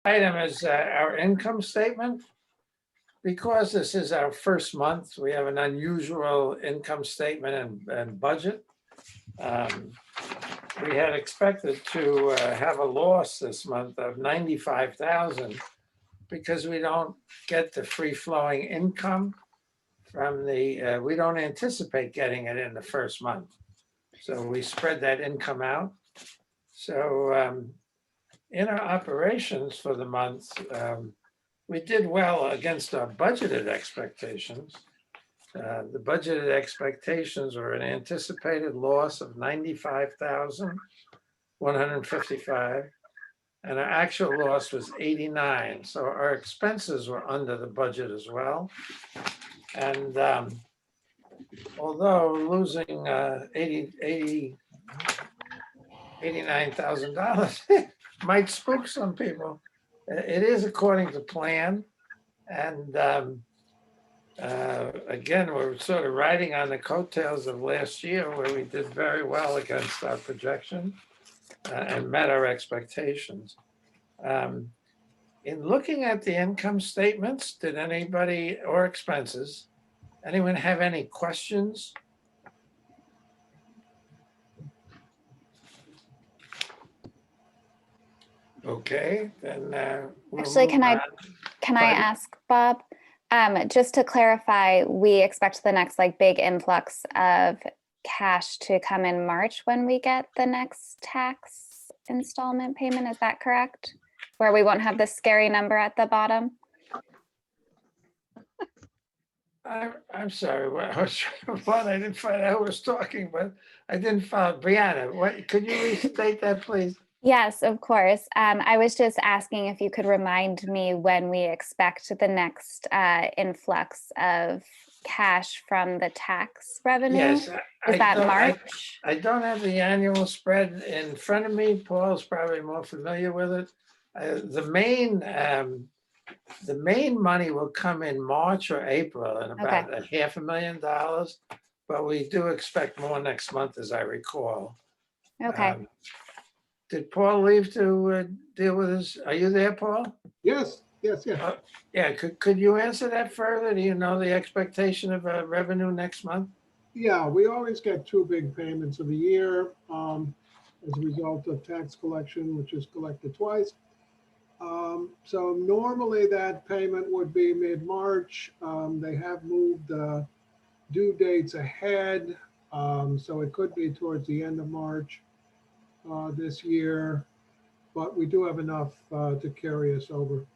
Item is our income statement. Because this is our first month, we have an unusual income statement and budget. We had expected to have a loss this month of 95,000 because we don't get the free-flowing income from the, we don't anticipate getting it in the first month. So we spread that income out. So in our operations for the month, we did well against our budgeted expectations. The budgeted expectations were an anticipated loss of 95,155, and our actual loss was 89. So our expenses were under the budget as well. And although losing $89,000 might spook some people, it is according to plan. And again, we're sort of riding on the coattails of last year where we did very well against our projection and met our expectations. In looking at the income statements, did anybody, or expenses, anyone have any questions? Okay, then we'll Actually, move on. can I ask Bob, just to clarify, we expect the next like big influx of cash to come in March when we get the next tax installment payment, is that correct? Where we won't have this scary number at the bottom? I'm sorry, I didn't find out who was talking, but I didn't follow. Brianna, what, could you restate that, please? Yes, of course. I was just asking if you could remind me when we expect the next influx of cash from the tax revenue? Yes. Is that March? I don't have the annual spread in front of me. Paul's probably more familiar with it. The main money will come in March or April and about $500,000, but we do expect more next month, as I recall. Okay. Did Paul leave to deal with this? Are you there, Paul? Yes. Yeah, could you answer that further? Do you know the expectation of revenue next month? Yeah, we always get two big payments of the year as a result of tax collection, which is collected twice. So normally that payment would be mid-March. They have moved the due dates ahead, so it could be towards the end of March this year, but we do have enough to carry us over.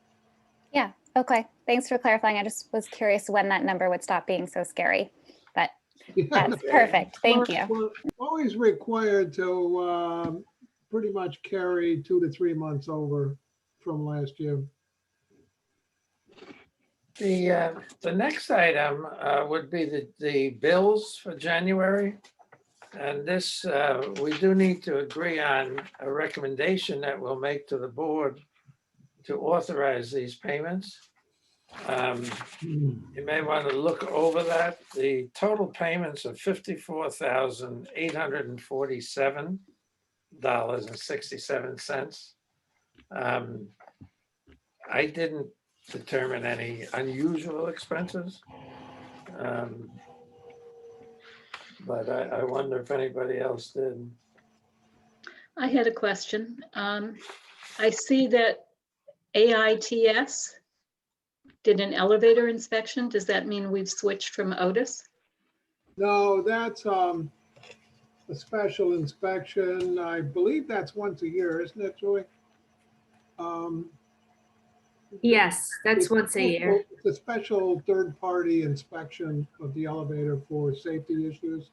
Yeah, okay. Thanks for clarifying. I just was curious when that number would stop being so scary, but that's perfect. Thank you. We're always required to pretty much carry 2 to 3 months over from last year. The next item would be the bills for January. And this, we do need to agree on a recommendation that we'll make to the board to authorize these payments. You may want to look over that. The total payments of $54,847.67. I didn't determine any unusual expenses. But I wonder if anybody else did. I had a question. I see that AITS did an elevator inspection. Does that mean we've switched from Otis? No, that's a special inspection. I believe that's once a year, isn't it, Joey? Yes, that's once a year. It's a special third-party inspection of the elevator for safety issues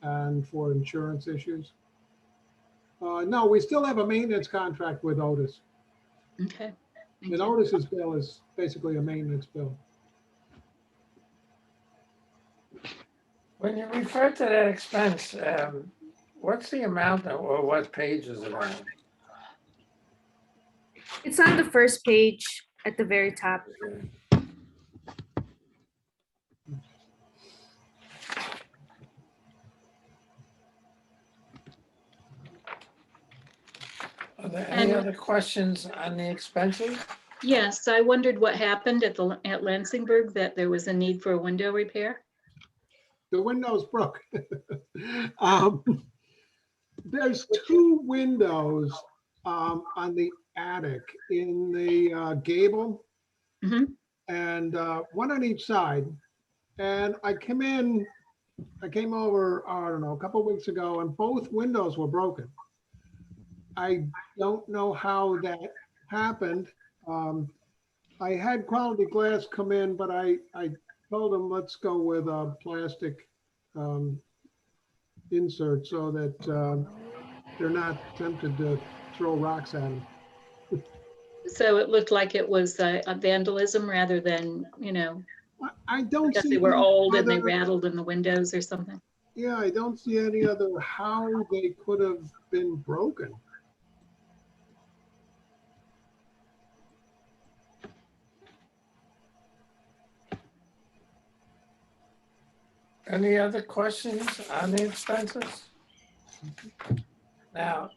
and for insurance issues. No, we still have a maintenance contract with Otis. Okay. Thank And you. Otis's bill is basically a maintenance bill. When you refer to that expense, what's the amount or what page is it on? It's on the first page at the very top. there any And- other questions on the expenses? Yes, I wondered what happened at Lansingburg, that there was a need for a window repair. The window's broke. Um, There's two windows on the attic in the gable, Mhm. and one on each side. And I came over, I don't know, a couple weeks ago, and both windows were broken. I don't know how that happened. I had Quality Glass come in, but I told them, let's go with a plastic insert so that they're not tempted to throw rocks at them. So it looked like it was a vandalism rather than, I don't because see they were any old and they other, rattled in the windows or something. yeah, I don't see any other how they could have been broken. Any other questions on the expenses? Now,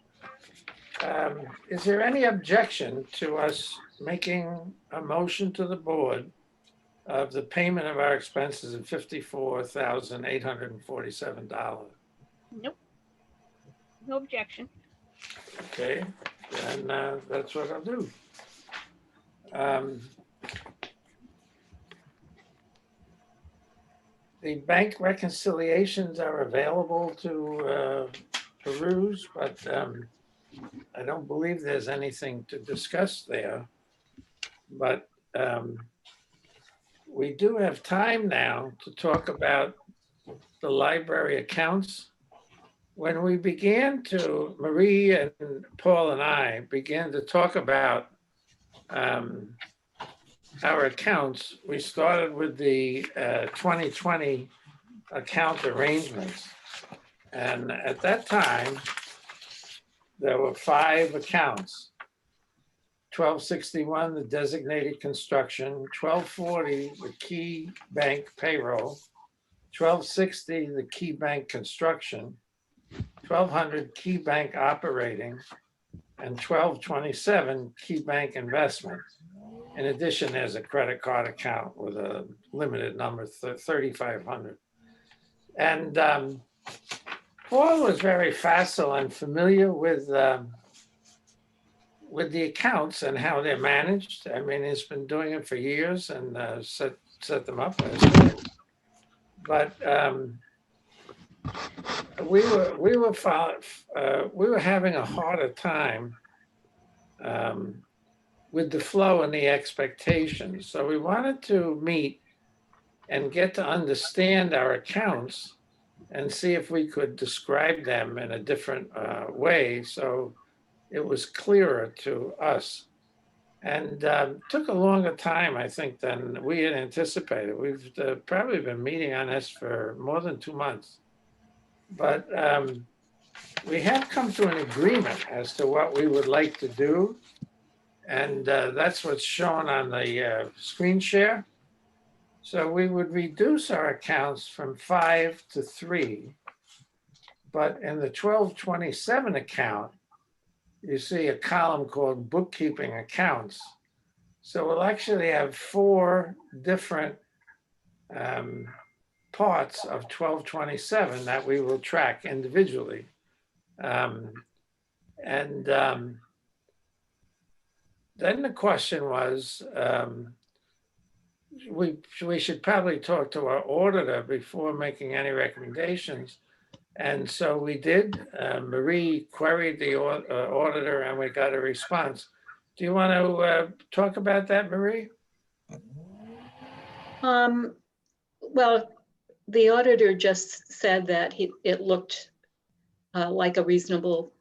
is there any objection to us making a motion to the board of the payment of our expenses of $54,847? Nope. No objection. Okay, then that's what I'll do. The bank reconciliations are available to peruse, but I don't believe there's anything to discuss there. But we do have time now to talk about the library accounts. When we began to, Marie and Paul and I began to talk about our accounts, we started with the 2020 account arrangements. And at that time, there were 5 accounts. 1261, the designated construction, 1240, the key bank payroll, 1260, the key bank construction, 1200, key bank operating, and 1227, key bank investment. In addition, there's a credit card account with a limited number, 3,500. And Paul was very facile and familiar with the accounts and how they're managed. I mean, he's been doing it for years and set them up. But we were having a harder time with the flow and the expectations. So we wanted to meet and get to understand our accounts and see if we could describe them in a different way so it was clearer to us. And took a longer time, I think, than we had anticipated. We've probably been meeting on this for more than 2 months. But we have come to an agreement as to what we would like to do. And that's what's shown on the screen share. So we would reduce our accounts from 5 to 3. But in the 1227 account, you see a column called bookkeeping accounts. So we'll actually have 4 different parts of 1227 that we will track individually. Then the question was, we should probably talk to our auditor before making any recommendations. And so we did. Marie queried the auditor and we got a response. Do you want to talk about that, Marie? Well, the auditor just said that it looked like a reasonable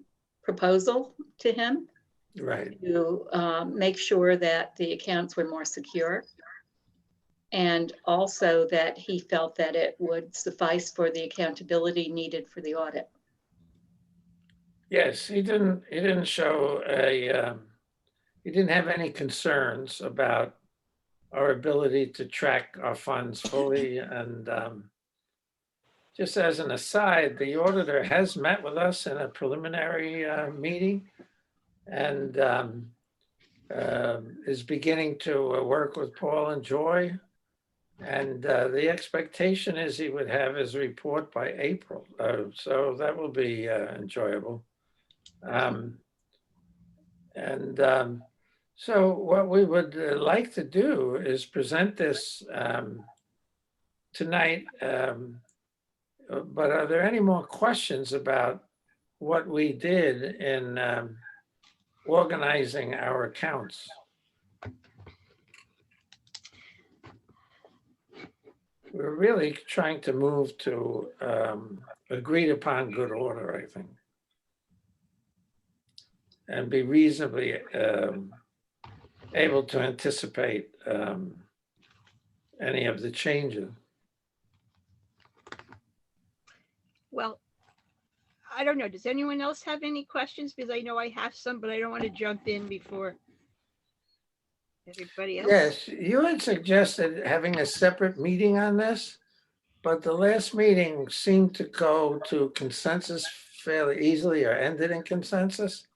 proposal to him. Right. To make sure that the accounts were more secure. And also that he felt that it would suffice for the accountability needed for the audit. Yes, he didn't show he didn't have any concerns about our ability to track our funds fully. And just as an aside, the auditor has met with us in a preliminary meeting. and is beginning to work with Paul and Joy. And the expectation is he would have his report by April. So that will be enjoyable. So what we would like to do is present this tonight. But are there any more questions about what we did in organizing our accounts? We're really trying to move to agreed upon good order, I think, and be reasonably able to anticipate any of the changes. Well, I don't know. Does anyone else have any questions? Because I know I have some, but I don't want to jump in before everybody else. Yes, you had suggested having a separate meeting on this, but the last meeting seemed to go to consensus fairly easily or ended in consensus.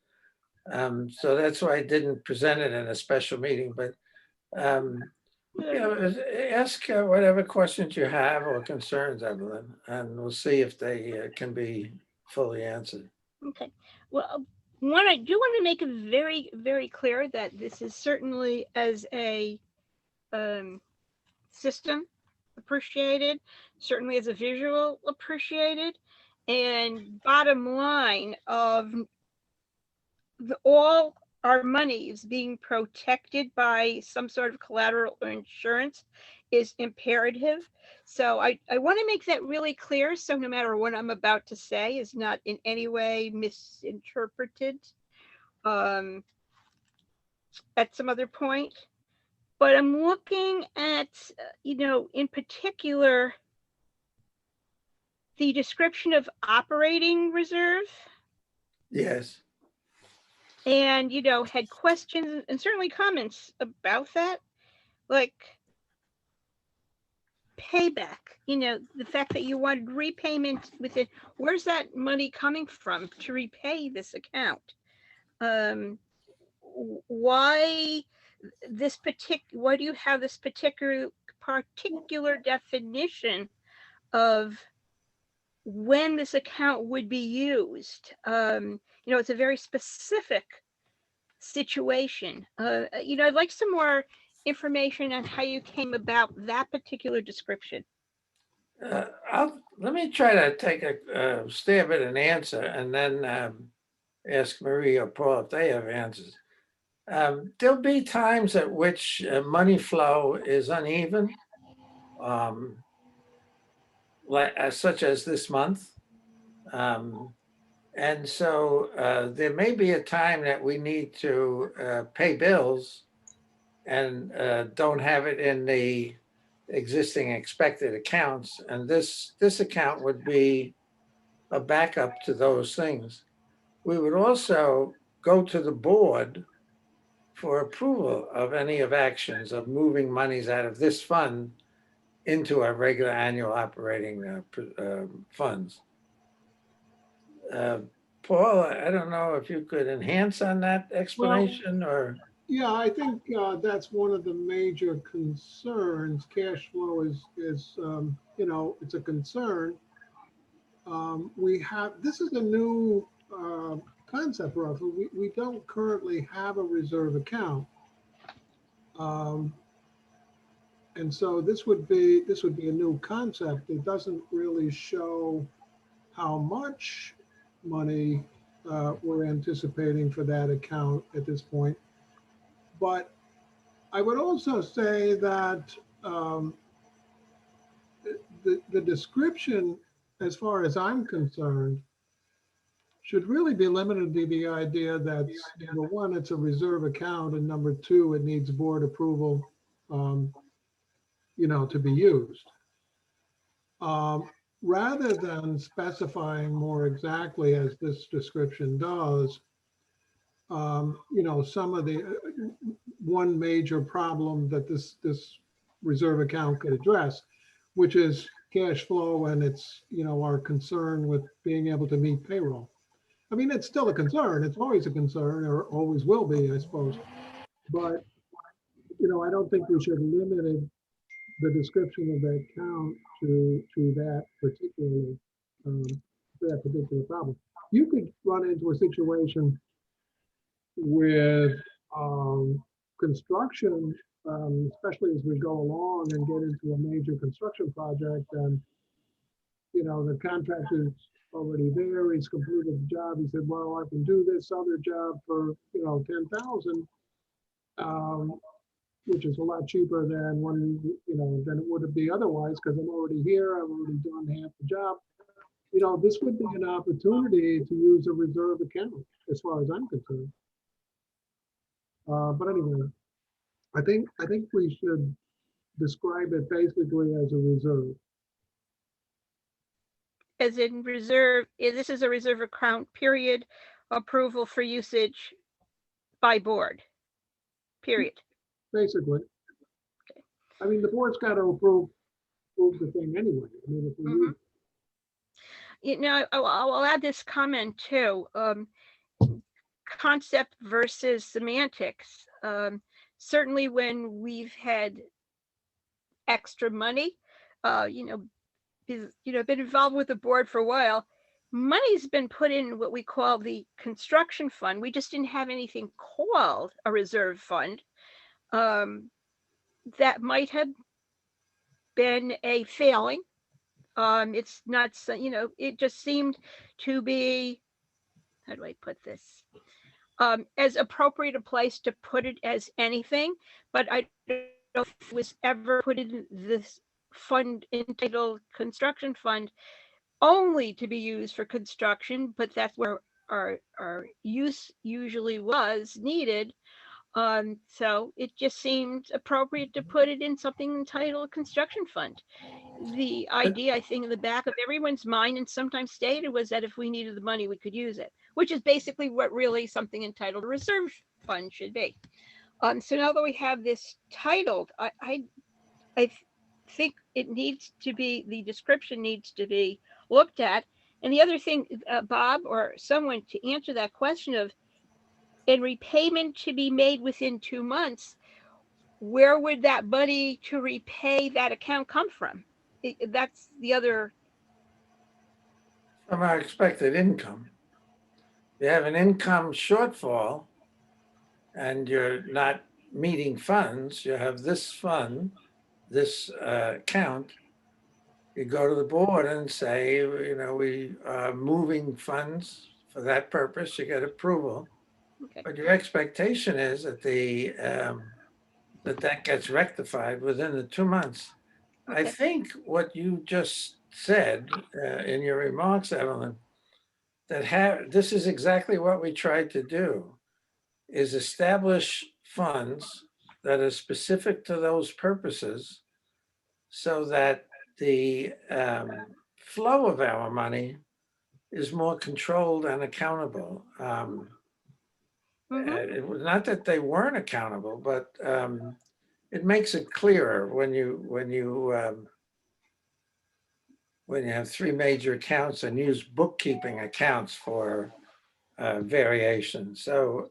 So that's why I didn't present it in a special meeting, but ask whatever questions you have or concerns, Evelyn, and we'll see if they can be fully answered. Okay. Well, one, I do want to make it very, very clear that this is certainly as a system appreciated, certainly as a visual appreciated, and bottom line of all our monies being protected by some sort of collateral or insurance is imperative. So I want to make that really clear. So no matter what I'm about to say is not in any way misinterpreted at some other point. But I'm looking at, in particular, the description of operating reserve. Yes. And, had questions and certainly comments about that. Like payback, the fact that you wanted repayment within, where's that money coming from to repay this account? Why do you have this particular definition of when this account would be used? It's a very specific situation. I'd like some more information on how you came about that particular description. Let me try to take a stab at an answer and then ask Marie or Paul if they have answers. There'll be times at which money flow is uneven, such as this month. And so there may be a time that we need to pay bills and don't have it in the existing expected accounts. And this account would be a backup to those things. We would also go to the board for approval of any of actions of moving monies out of this fund into our regular annual operating funds. Paul, I don't know if you could enhance on that explanation or. Yeah, I think that's one of the major concerns. Cash flow is it's a concern. This is a new concept for us. We don't currently have a reserve account. And so this would be a new concept. It doesn't really show how much money we're anticipating for that account at this point. But I would also say that the description, as far as I'm concerned, should really be limited to the idea that, number one, it's a reserve account, and number two, it needs board approval, to be used. Rather than specifying more exactly as this description does, some of the one major problem that this reserve account could address, which is cash flow, and it's our concern with being able to meet payroll. I mean, it's still a concern. It's always a concern, or always will be, I suppose. But, I don't think we should limit the description of that count to that particularly, to that particular problem. You could run into a situation with construction, especially as we go along and get into a major construction project, and the contractor's already there, he's completed the job, he said, well, I can do this other job for 10,000, which is a lot cheaper than than it would be otherwise, because I'm already here, I've already done half the job. This would be an opportunity to use a reserve account, as far as I'm concerned. But anyway, I think we should describe it basically as a reserve. As in reserve, this is a reserve account, period, approval for usage by board, period. Basically. I mean, the board's got to approve the thing anyway. I mean, if we Mhm. use I'll add this comment too. Concept versus semantics. Certainly when we've had extra money, been involved with the board for a while, money's been put in what we call the construction fund. We just didn't have anything called a reserve fund. That might have been a failing. It's not, it just seemed to be, how do I put this? As appropriate a place to put it as anything, but I don't know if it was ever put in this fund entitled construction fund only to be used for construction, but that's where our use usually was needed. So it just seemed appropriate to put it in something entitled construction fund. The idea, I think, in the back of everyone's mind, and sometimes stated, was that if we needed the money, we could use it, which is basically what really something entitled a reserve fund should be. So now that we have this titled, I think it needs to be, the description needs to be looked at. And the other thing, Bob or someone, to answer that question of, in repayment to be made within 2 months, where would that money to repay that account come from? That's the other. From our expected income. You have an income shortfall and you're not meeting funds, you have this fund, this account, you go to the board and say, we are moving funds for that purpose, you get approval. Okay. But your expectation is that that gets rectified within the 2 months. I Okay. think what you just said in your remarks, Evelyn, this is exactly what we tried to do, is establish funds that are specific to those purposes so that the flow of our money is more controlled and accountable. It was not that they weren't accountable, but it makes it clearer when you have three major accounts and use bookkeeping accounts for variation. So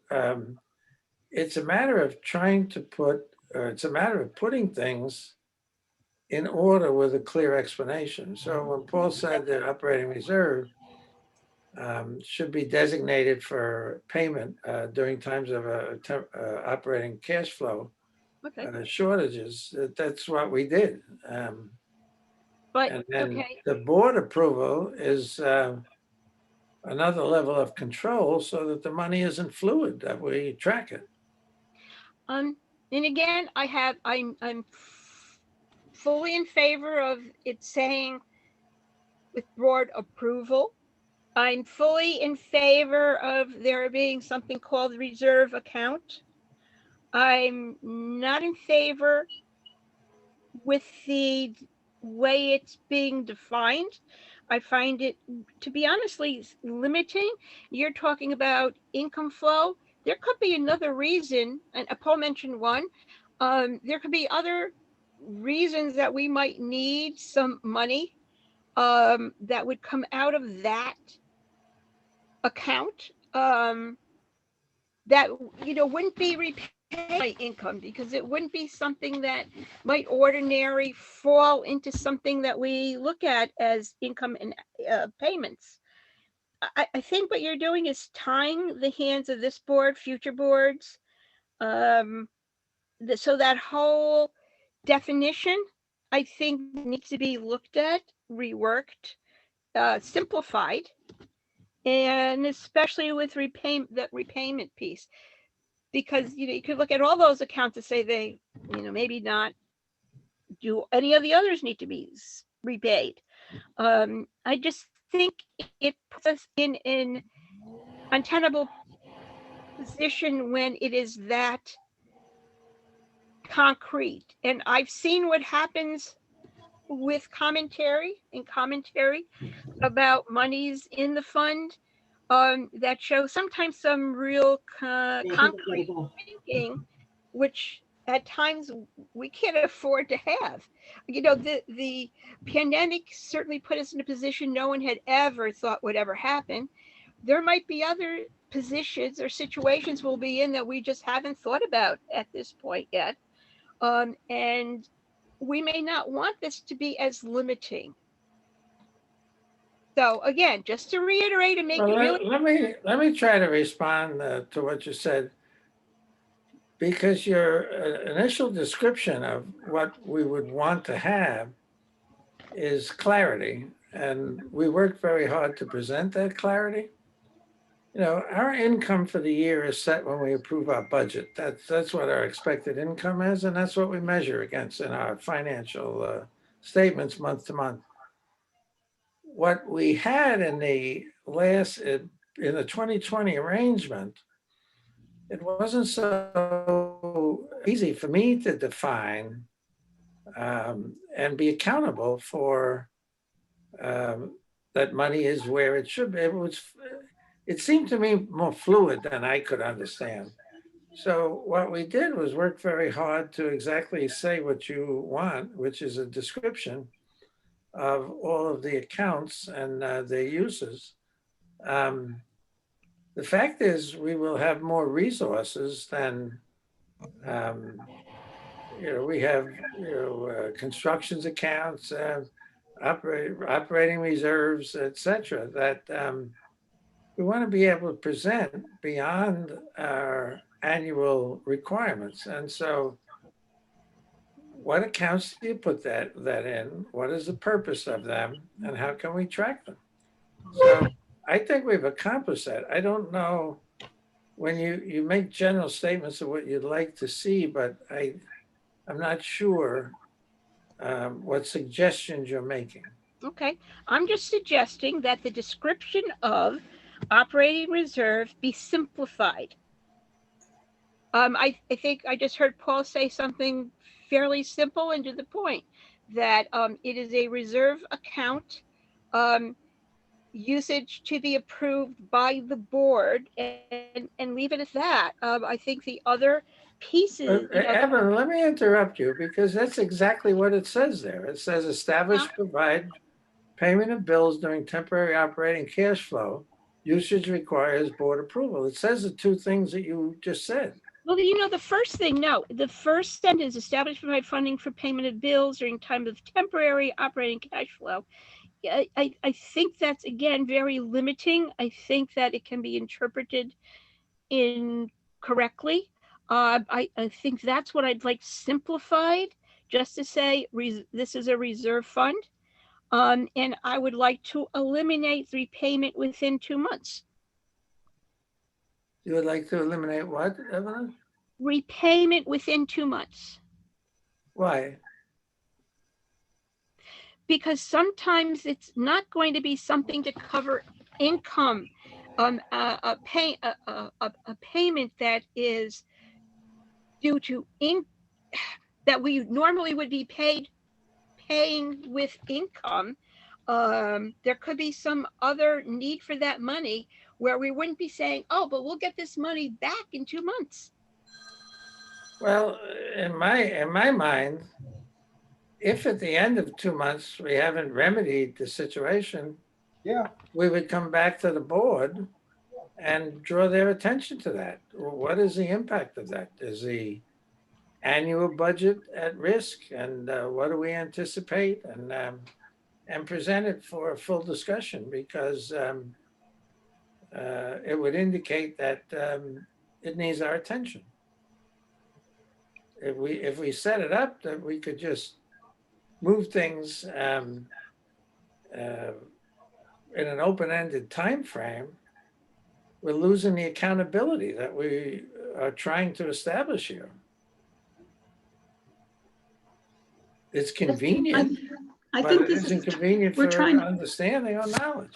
it's a matter of it's a matter of putting things in order with a clear explanation. So when Paul said that operating reserve should be designated for payment during times of operating cash flow shortages, that's what we did. But And then okay. the board approval is another level of control so that the money isn't fluid, that we track it. And again, I'm fully in favor of it saying with board approval. I'm fully in favor of there being something called the reserve account. I'm not in favor with the way it's being defined. I find it, to be honestly, limiting. You're talking about income flow. There could be another reason, and Paul mentioned one. There could be other reasons that we might need some money that would come out of that account that, wouldn't be repaid by income, because it wouldn't be something that might ordinarily fall into something that we look at as income and payments. I think what you're doing is tying the hands of this board, future boards. So that whole definition, I think, needs to be looked at, reworked, simplified, and especially with that repayment piece, because you could look at all those accounts and say they, maybe not do any of the others need to be repaid. I just think it puts us in an untenable position when it is that concrete. And I've seen what happens with commentary about monies in the fund that show sometimes some real concrete thinking, which at times we can't afford to have. The pandemic certainly put us in a position no one had ever thought would ever happen. There might be other positions or situations we'll be in that we just haven't thought about at this point yet. And we may not want this to be as limiting. So again, just to reiterate and make Well, it really. let me try to respond to what you said, because your initial description of what we would want to have is clarity, and we worked very hard to present that clarity. Our income for the year is set when we approve our budget. That's what our expected income is, and that's what we measure against in our financial statements month to month. What we had in the 2020 arrangement, it wasn't so easy for me to define and be accountable for that money is where it should be. It seemed to me more fluid than I could understand. So what we did was work very hard to exactly say what you want, which is a description of all of the accounts and their uses. The fact is, we will have more resources than, we have, constructions accounts, operating reserves, et cetera, that we want to be able to present beyond our annual requirements. And so what accounts do you put that in? What is the purpose of them? And how can we track them? So I think we've accomplished that. I don't know, when you make general statements of what you'd like to see, but I'm not sure what suggestions you're making. Okay, I'm just suggesting that the description of operating reserve be simplified. I think I just heard Paul say something fairly simple and to the point, that it is a reserve account, usage to be approved by the board, and leave it at that. I think the other pieces. Evan, let me interrupt you, because that's exactly what it says there. It says establish, provide payment of bills during temporary operating cash flow. Usage requires board approval. It says the two things that you just said. Well, the first thing, the first sentence, establish, provide funding for payment of bills during time of temporary operating cash flow. I think that's, again, very limiting. I think that it can be interpreted incorrectly. I think that's what I'd like simplified, just to say this is a reserve fund. And I would like to eliminate repayment within 2 months. You would like to eliminate what, Evelyn? Repayment within 2 months. Why? Because sometimes it's not going to be something to cover income, a payment that is due to that we normally would be paying with income. There could be some other need for that money where we wouldn't be saying, oh, but we'll get this money back in 2 months. Well, in my mind, if at the end of 2 months we haven't remedied the situation, Yeah, we would come back to the board and draw their attention to that. What is the impact of that? Is the annual budget at risk? And what do we anticipate? And present it for a full discussion, because it would indicate that it needs our attention. If we set it up that we could just move things in an open-ended time frame, we're losing the accountability that we are trying to establish here. It's convenient, I but think it this isn't is, convenient we're for trying- understanding or knowledge.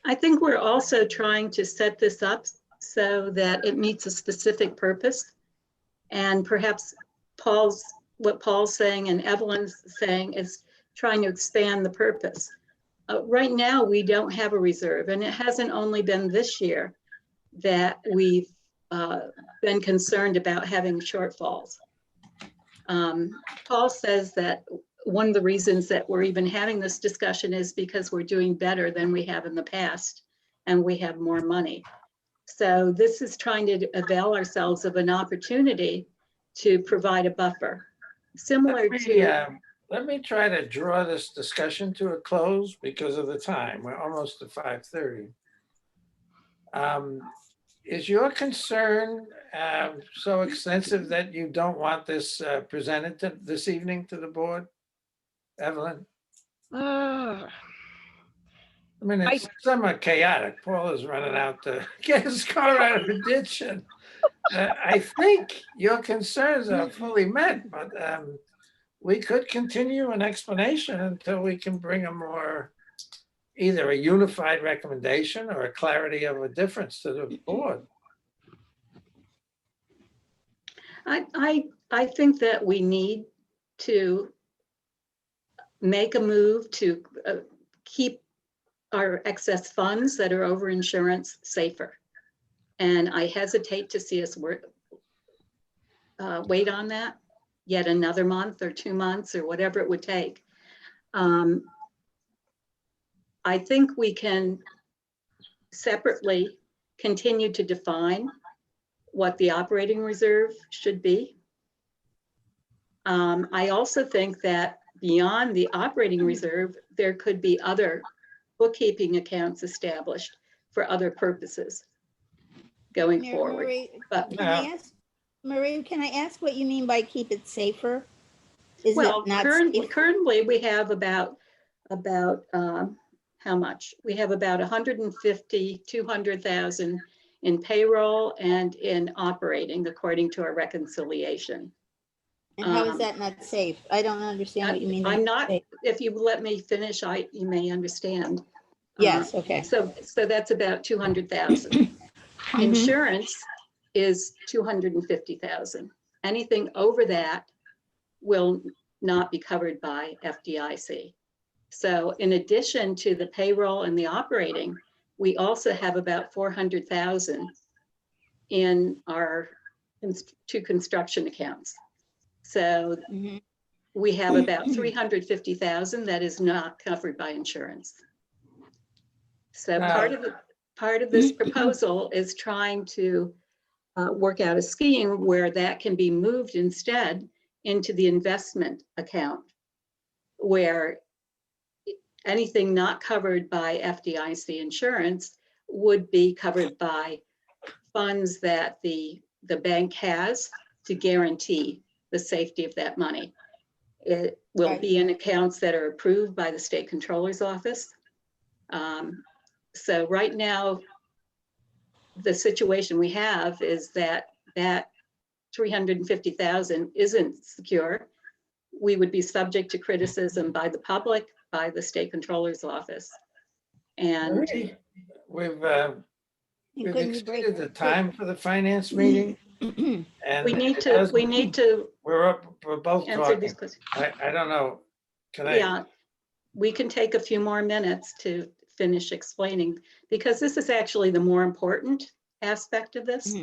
I think we're also trying to set this up so that it meets a specific purpose. And perhaps what Paul's saying and Evelyn's saying is trying to expand the purpose. Right now, we don't have a reserve, and it hasn't only been this year that we've been concerned about having shortfalls. Paul says that one of the reasons that we're even having this discussion is because we're doing better than we have in the past, and we have more money. So this is trying to avail ourselves of an opportunity to provide a buffer, similar Let me try to draw this discussion to a close because of the time. We're almost to 5:30. Is your concern so extensive that you don't want this presented this evening to the board, Evelyn? Uh, I mean, it's somewhat chaotic. Paul is running out to get his car out of the ditch. And I think your concerns are fully met, but we could continue an explanation until we can bring a more, either a unified recommendation or a clarity of a difference to the board. I think that we need to make a move to keep our excess funds that are over insurance safer. And I hesitate to see us wait on that yet another month or 2 months or whatever it would take. I think we can separately continue to define what the operating reserve should be. I also think that beyond the operating reserve, there could be other bookkeeping accounts established for other purposes going forward. Marie, But Marie, can I ask what you mean by keep it safer? Is well, it not safe? currently we have about how much? We have about 150, 200,000 in payroll and in operating, according to our reconciliation. And how is that not safe? I don't understand what you mean. I'm not, safe. if you let me finish, you may understand. Yes, okay. So that's about 200,000. Insurance is 250,000. Anything over that will not be covered by FDIC. So in addition to the payroll and the operating, we also have about 400,000 in our two construction accounts. So we have about 350,000 that is not covered by insurance. So part of this proposal is trying to work out a scheme where that can be moved instead into the investment account, where anything not covered by FDIC insurance would be covered by funds that the bank has to guarantee the safety of that money. It will be in accounts that are approved by the state controller's office. So right now, the situation we have is that 350,000 isn't secure. We would be subject to criticism by the public, by the state controller's office. And We've Couldn't you break exceeded the time for the finance meeting. And we need to we're both answer these talking. questions. I don't know. Can I? Yeah, we can take a few more minutes to finish explaining, because this is actually the more important aspect of this.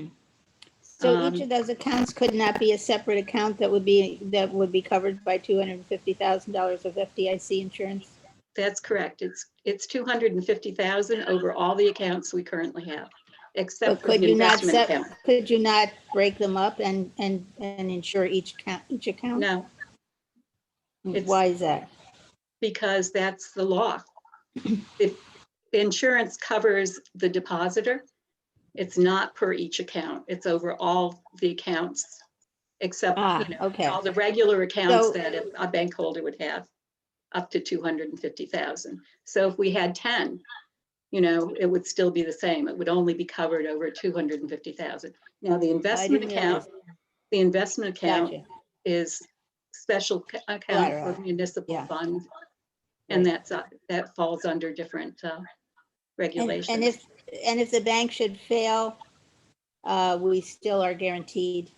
So each of those accounts could not be a separate account that would be covered by $250,000 of FDIC insurance? That's correct. It's 250,000 over all the accounts we currently have. except for could the you not investment account. could you not break them up and insure each account? No, it's- Why is that? because that's the law. If the insurance covers the depositor, it's not per each account. It's over all the accounts, except, Okay. all the regular accounts So- that a bank holder would have, up to 250,000. So if we had 10, it would still be the same. It would only be covered over 250,000. Now, the investment didn't account, Gotcha. is special account for Collateral. municipal Yeah. fund. And Right. that falls under different regulations. And if the bank should fail, we still are guaranteed to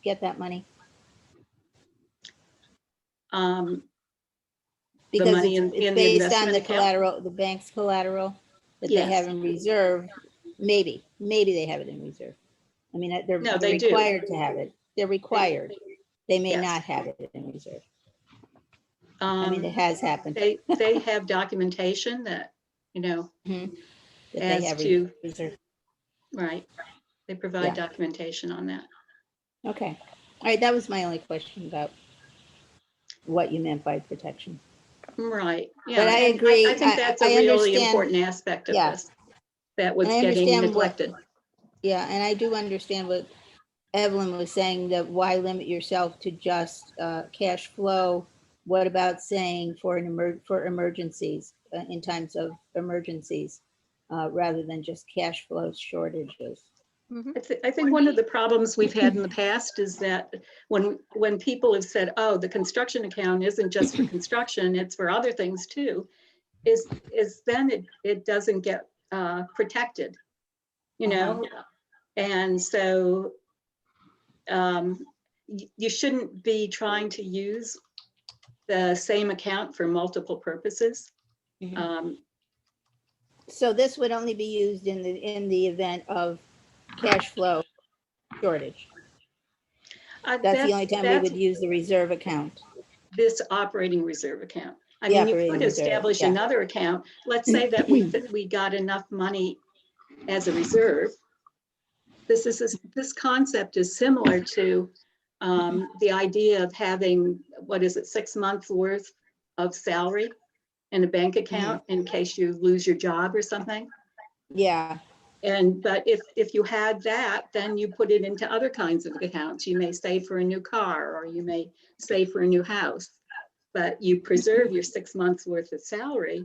get that money? The Because money it's in the based on investment the account? collateral, the bank's collateral that they Yes. have in reserve. Maybe they have it in reserve. I mean, they're No, they do. required to have it. They're required. They may Yes. not have it in reserve. I mean, it Um, has happened. They have documentation that, That they as have to, reserve. right, they provide Yeah. documentation on that. Okay. All right, that was my only question about what you meant by protection. Right, yeah. But I and agree. I think that's a I really understand. important aspect of Yeah. this, that was And I getting understand what- neglected. Yeah, and I do understand what Evelyn was saying, that why limit yourself to just cash flow? What about saying for emergencies, in times of emergencies, rather than just cash flow shortages? I think one of the problems we've had in the past is that when people have said, oh, the construction account isn't just for construction, it's for other things too, is then it doesn't get protected, And so you shouldn't be trying to use the same account for multiple purposes. Mhm. So this would only be used in the event of cash flow shortage. That's the only time we that's would use the reserve account. this operating reserve account. I The mean, you operating could reserve, establish yeah. another account. Let's say that we got enough money as a reserve. This concept is similar to the idea of having, 6 months worth of salary in a bank account in case you lose your job or something. Yeah, But if you had that, then you put it into other kinds of accounts. You may save for a new car, or you may save for a new house, but you preserve your 6 months worth of salary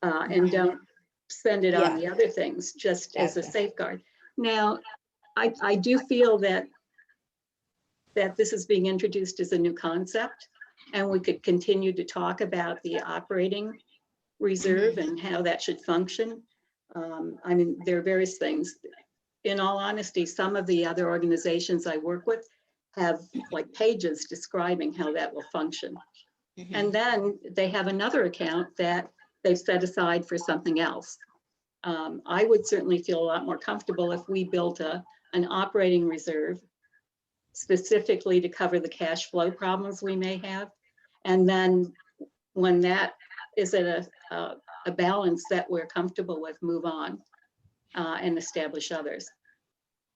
and don't spend it on the other things, just as a Gotcha. safeguard. Now, I do feel that this is being introduced as a new concept, and we could continue to talk about the operating reserve and how that should function. I mean, there are various things. In all honesty, some of the other organizations I work with have like pages describing how that will function. And then they have another account that they've set aside for something else. I would certainly feel a lot more comfortable if we built an operating reserve specifically to cover the cash flow problems we may have. And then when that is at a balance that we're comfortable with, move on and establish others.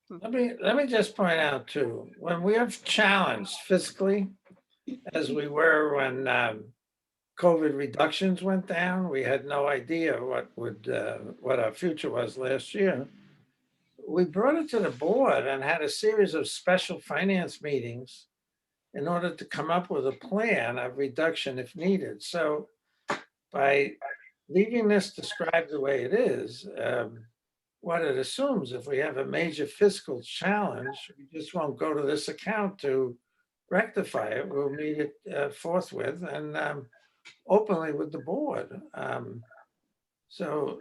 Let me just point out too, when we have challenged fiscally, as we were when COVID reductions went down, we had no idea what our future was last year. We brought it to the board and had a series of special finance meetings in order to come up with a plan of reduction if needed. So by leaving this described the way it is, what it assumes, if we have a major fiscal challenge, we just won't go to this account to rectify it. We'll meet it forthwith and openly with the board. So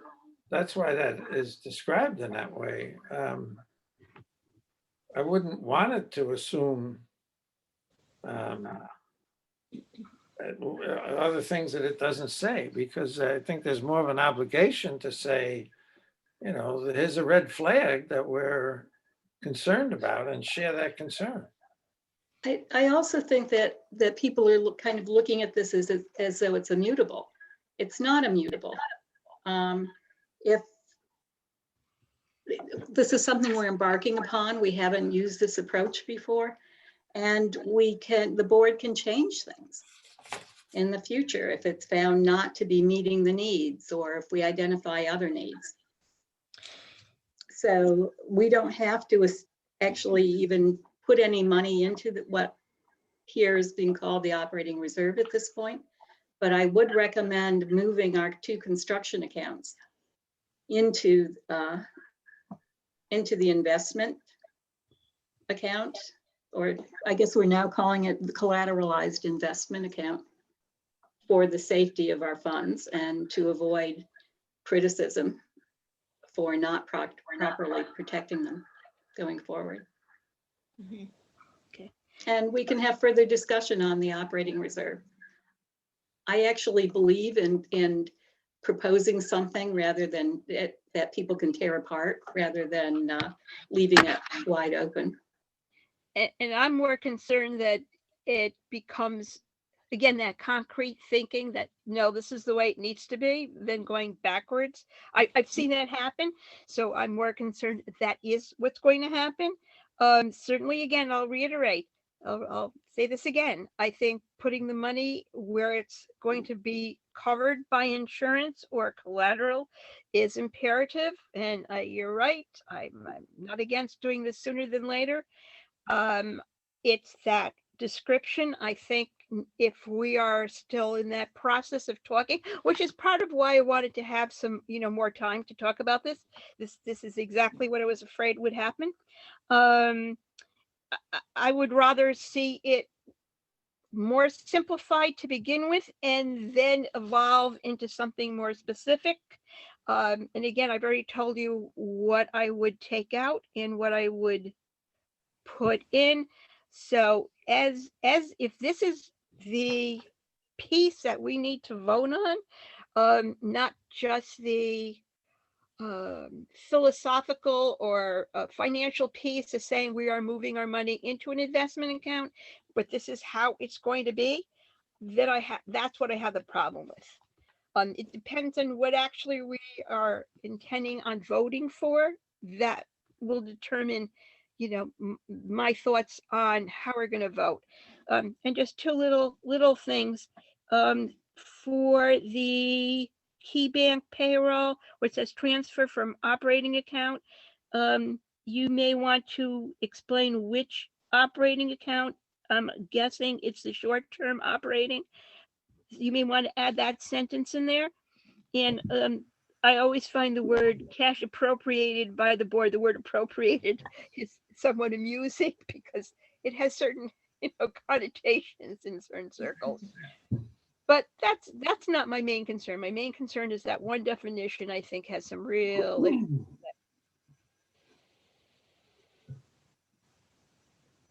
that's why that is described in that way. I wouldn't want it to assume other things that it doesn't say, because I think there's more of an obligation to say, here's a red flag that we're concerned about and share that concern. I also think that people are kind of looking at this as though it's immutable. It's not immutable. If this is something we're embarking upon. We haven't used this approach before. And the board can change things in the future if it's found not to be meeting the needs or if we identify other needs. So we don't have to actually even put any money into what here is being called the operating reserve at this point. But I would recommend moving our 2 construction accounts into the investment account, or I guess we're now calling it the collateralized investment account, for the safety of our funds and to avoid criticism for not properly protecting them going forward. Mhm. Okay. And we can have further discussion on the operating reserve. I actually believe in proposing something rather than that people can tear apart, rather than leaving it wide open. And I'm more concerned that it becomes, again, that concrete thinking that, no, this is the way it needs to be, than going backwards. I've seen that happen. So I'm more concerned that is what's going to happen. Certainly, again, I'll reiterate, I'll say this again. I think putting the money where it's going to be covered by insurance or collateral is imperative. And you're right. I'm not against doing this sooner than later. It's that description. I think if we are still in that process of talking, which is part of why I wanted to have some, more time to talk about this. This is exactly what I was afraid would happen. I would rather see it more simplified to begin with and then evolve into something more specific. And again, I've already told you what I would take out and what I would put in. So as if this is the piece that we need to vote on, not just the philosophical or financial piece of saying we are moving our money into an investment account, but this is how it's going to be, that's what I have the problem with. It depends on what actually we are intending on voting for. That will determine, my thoughts on how we're going to vote. And just 2 little things. For the key bank payroll, which says transfer from operating account, you may want to explain which operating account. I'm guessing it's the short-term operating. You may want to add that sentence in there. And I always find the word cash appropriated by the board, the word appropriated is somewhat amusing because it has certain, connotations in certain circles. But that's not my main concern. My main concern is that one definition I think has some real issues.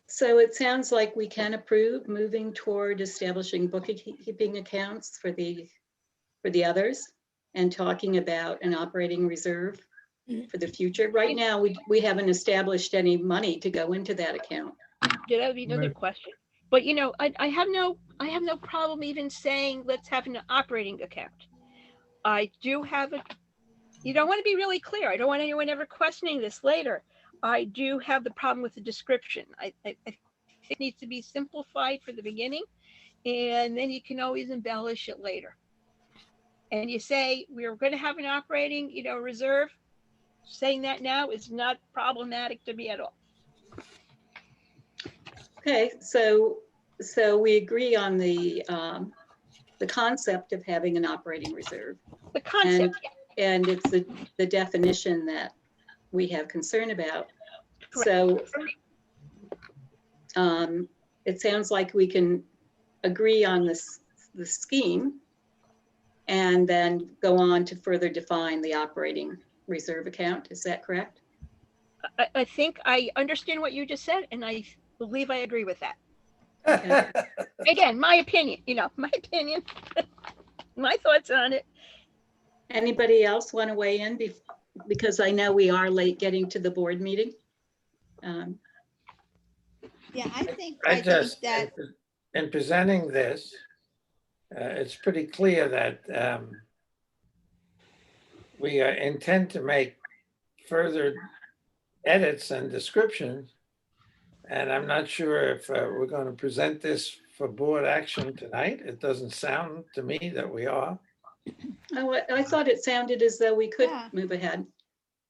So it sounds like we can approve moving toward establishing bookkeeping accounts for the others and talking about an operating reserve for the future. Right now, we haven't established any money to go into that account. That would be another Right. question. But I have no problem even saying let's have an operating account. I do have a, I want to be really clear. I don't want anyone ever questioning this later. I do have the problem with the description. I think it needs to be simplified for the beginning, and then you can always embellish it later. And you say we're going to have an operating, reserve. Saying that now is not problematic to me at all. Okay, so we agree on the concept of having an operating reserve. The concept. And it's the definition that we have concern about. Correct. So it sounds like we can agree on the scheme and then go on to further define the operating reserve account. Is that correct? I think I understand what you just said, and I believe I agree with that. Okay. Again, my opinion, my opinion, my thoughts on it. Anybody else want to weigh in? Because I know we are late getting to the board meeting. Yeah, I think I just, that, in presenting this, it's pretty clear that we intend to make further edits and descriptions. And I'm not sure if we're going to present this for board action tonight. It doesn't sound to me that we are. Oh, I thought it sounded as though we could Yeah. move ahead.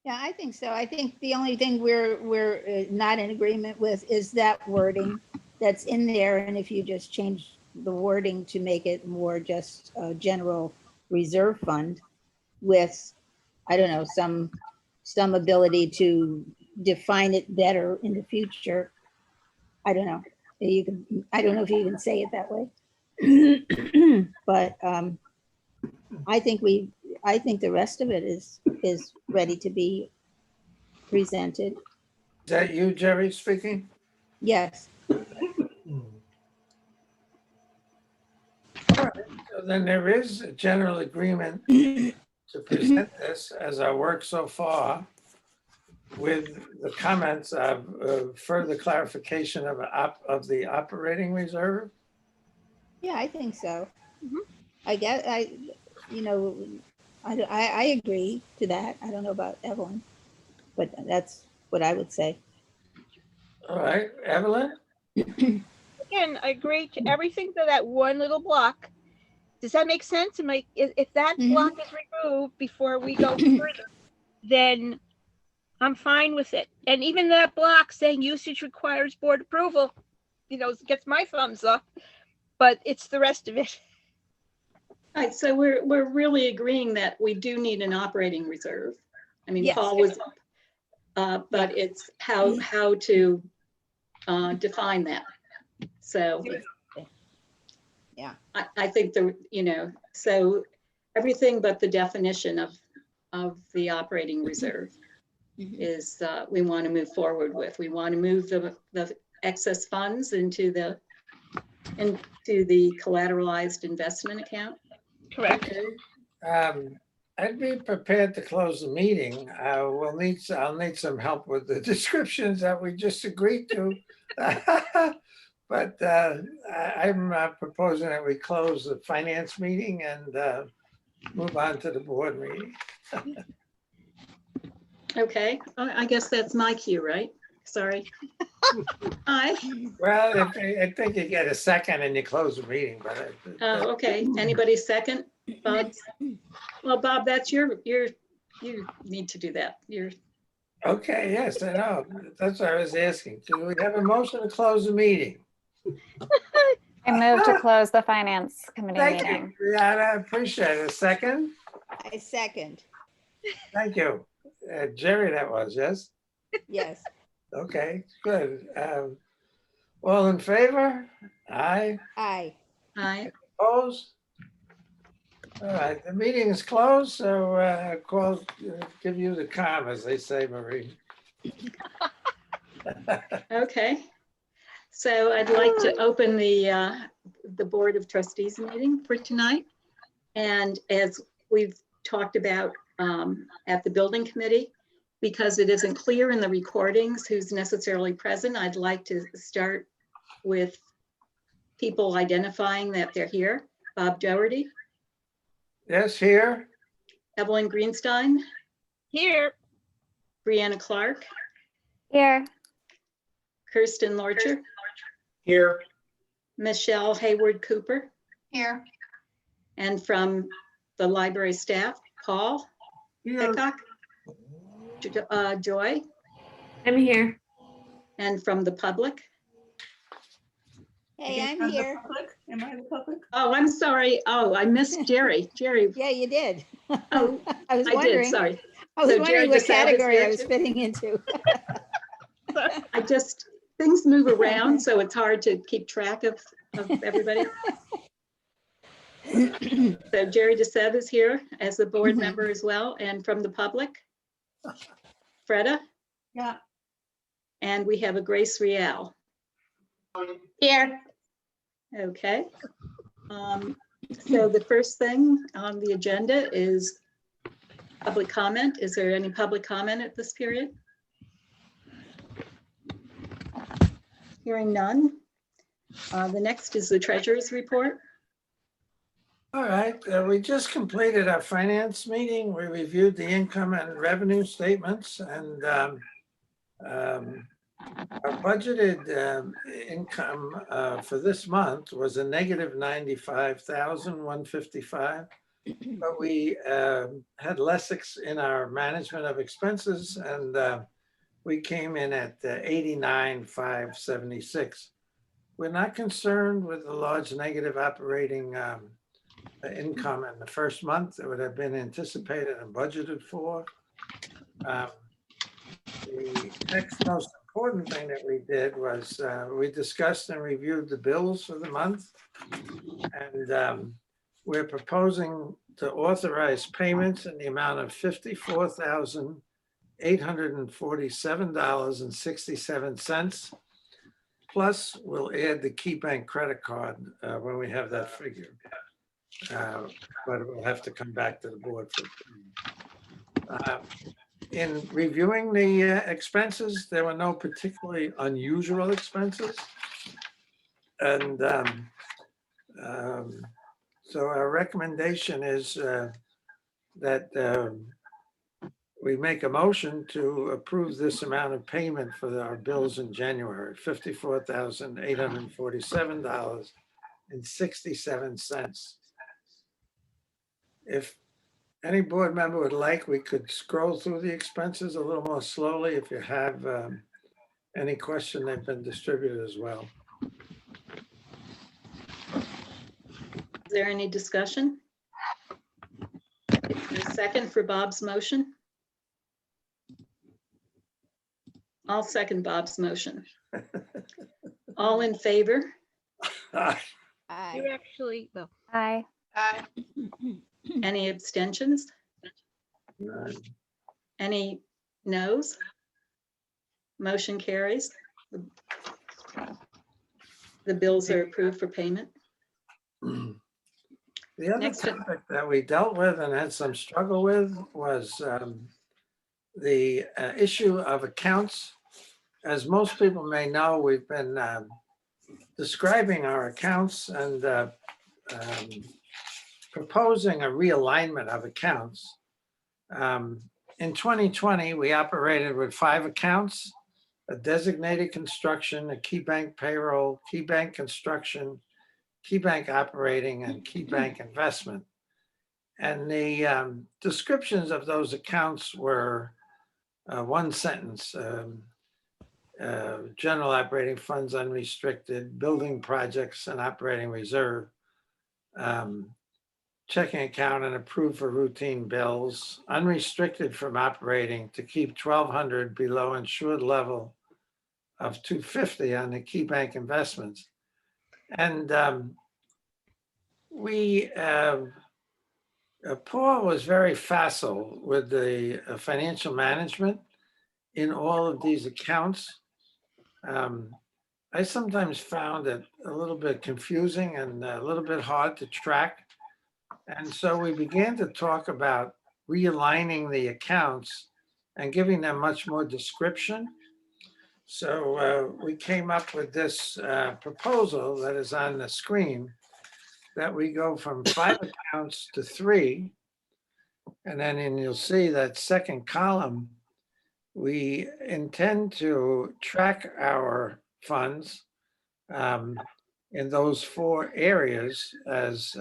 Yeah, I think so. I think the only thing we're not in agreement with is that wording that's in there. And if you just change the wording to make it more just a general reserve fund with, I don't know, some ability to define it better in the future. I don't know. You can, I don't know if you can say it that way. But I think the rest of it is ready to be presented. Is that you, Jerry, speaking? Yes. So then there is a general agreement to present this as our work so far with the comments of further clarification of the operating reserve. Yeah, I think so. Mhm. I guess I agree to that. I don't know about Evelyn, but that's what I would say. All right, Evelyn? Again, I agree to everything to that one little block. Does that make sense? If that Mhm. block is removed before we go further, then I'm fine with it. And even that block saying usage requires board approval, gets my thumbs up, but it's the rest of it. All right, so we're really agreeing that we do need an operating reserve. I mean, Yes. Paul was, but it's how to define that. So. Yeah. I think so everything but the definition of the operating reserve Mhm. is we want to move forward with. We want to move the excess funds into the collateralized investment account. Correct. I'd be prepared to close the meeting. I'll need some help with the descriptions that we just agreed to. But I'm proposing that we close the finance meeting and move on to the board meeting. Okay, I guess that's my cue, right? Sorry. Aye. Well, I think you get a second and you close the meeting, but. Oh, okay. Anybody second? Bob? Well, Bob, that's you need to do that. Okay, yes, I know. That's what I was asking. Do we have a motion to close the meeting? I move to close the finance committee Thank meeting. you, Brianna. I appreciate it. A second? I second. Thank you. Jerry, that was, yes? Yes. Okay, good. All in favor? Aye. Aye. Aye. Opposed? All right, the meeting is closed, so give you the calm, as they say, Marie. Okay. So I'd like to open the Board of Trustees meeting for tonight. And as we've talked about at the building committee, because it isn't clear in the recordings who's necessarily present, I'd like to start with people identifying that they're here. Bob Doherty, Yes, here. Evelyn Greenstein, Here. Brianna Clark, Here. Kirsten Lorcher, Here. Michelle Hayward Cooper, Here. and from the library staff, Paul Hickok, Joy, I'm here. and from the public. Hey, I'm here. Am I the public? Oh, I'm sorry. Oh, I missed Jerry. Jerry, Yeah, you did. Oh, I was I did, wondering. sorry. I was So Jerry wondering what DeSalle is category here I was too? fitting into. Things move around, so it's hard to keep track of everybody. So Jerry DeSalle is here as a board Mhm. member as well, and from the public, Freda, Yeah. and we have a Grace Rial. Here. Okay. So the first thing on the agenda is public comment. Is there any public comment at this period? Hearing none. The next is the treasurer's report. All right, we just completed our finance meeting. We reviewed the income and revenue statements and our budgeted income for this month was a negative 95,155. But we had less in our management of expenses, and we came in at 89,576. We're not concerned with the large negative operating income in the first month that would have been anticipated and budgeted for. The next most important thing that we did was we discussed and reviewed the bills for the month. And we're proposing to authorize payments in the amount of $54,847.67. Plus, we'll add the Key Bank credit card when we have that figure. But we'll have to come back to the board for in reviewing the expenses, there were no particularly unusual expenses. And so our recommendation is that we make a motion to approve this amount of payment for our bills in January, $54,847.67. If any board member would like, we could scroll through the expenses a little more slowly. If you have any question, they've been distributed as well. Is there any discussion? Is there a second for Bob's motion? I'll second Bob's motion. All in favor? You actually, well, Aye. Any abstentions? None. Any noes? Motion carries. The bills are approved for payment. The other Next. topic that we dealt with and had some struggle with was the issue of accounts. As most people may know, we've been describing our accounts and proposing a realignment of accounts. In 2020, we operated with 5 accounts: a designated construction, a Key Bank payroll, Key Bank construction, Key Bank operating, and Key Bank investment. And the descriptions of those accounts were one sentence: general operating funds, unrestricted, building projects and operating reserve, checking account and approved for routine bills, unrestricted from operating to keep 1,200 below insured level of 250 on the Key Bank investments. And Paul was very facile with the financial management in all of these accounts. I sometimes found it a little bit confusing and a little bit hard to track. And so we began to talk about realigning the accounts and giving them much more description. So we came up with this proposal that is on the screen, that we go from 5 accounts to 3. And then you'll see that second column, we intend to track our funds in those 4 areas as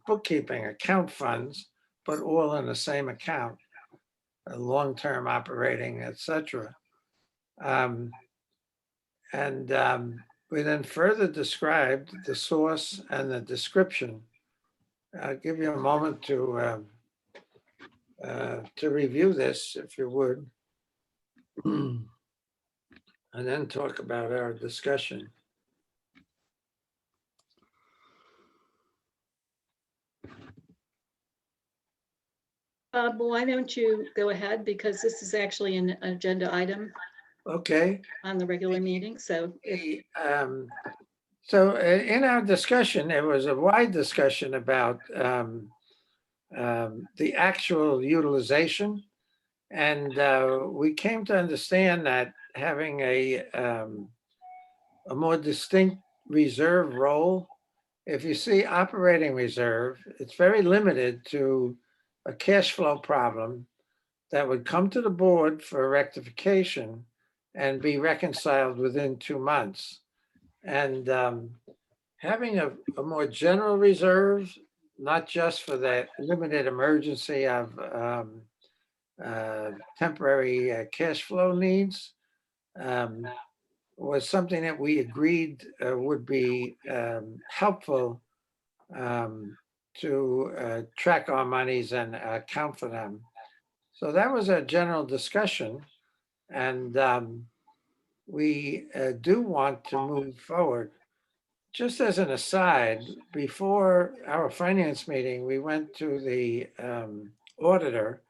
bookkeeping account funds, but all in the same account, long-term operating, etc. We then further described the source and the description. I'll give you a moment to review this, if you would, and then talk about our discussion. Bob, why don't you go ahead, because this is actually an agenda item Okay. on the regular meeting, so if So in our discussion, there was a wide discussion about the actual utilization. And we came to understand that having a more distinct reserve role if you see operating reserve, it's very limited to a cash flow problem that would come to the board for rectification and be reconciled within 2 months. And having a more general reserve, not just for that limited emergency of temporary cash flow needs, was something that we agreed would be helpful to track our monies and account for them. So that was a general discussion. And we do want to move forward. Just as an aside, before our finance meeting, we went to the auditor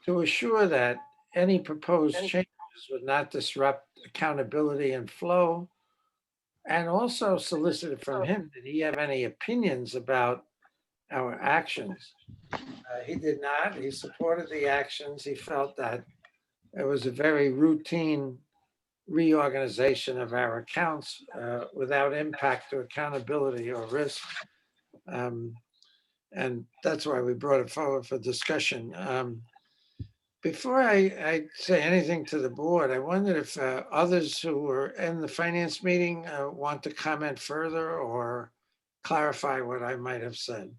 to assure that any proposed changes would not disrupt accountability and flow, and also solicited from him, did he have any opinions about our actions? He did not. He supported the actions. He felt that it was a very routine reorganization of our accounts without impact to accountability or risk. And that's why we brought it forward for discussion. Before I say anything to the board, I wondered if others who were in the finance meeting want to comment further or clarify what I might have said.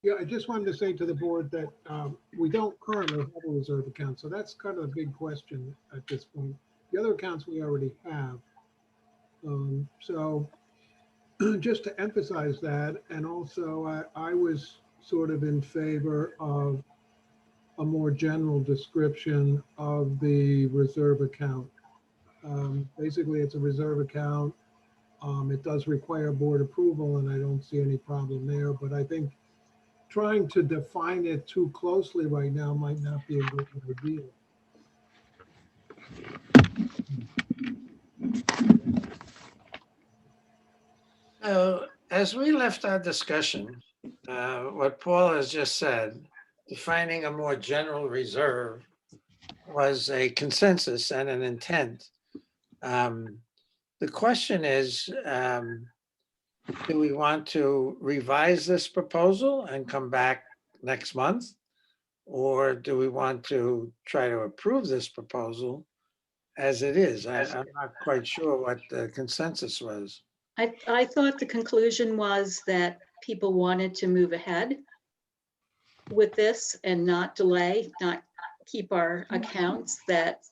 Yeah, I just wanted to say to the board that we don't currently have a reserve account, so that's kind of a big question at this point. The other accounts we already have. So just to emphasize that, and also I was sort of in favor of a more general description of the reserve account. Basically, it's a reserve account. It does require board approval, and I don't see any problem there, but I think trying to define it too closely right now might not be a good idea. So as we left our discussion, what Paul has just said, defining a more general reserve was a consensus and an intent. The question is, do we want to revise this proposal and come back next month? Or do we want to try to approve this proposal as it is? I'm not quite sure what the consensus was. I thought the conclusion was that people wanted to move ahead with this and not delay, not keep our accounts that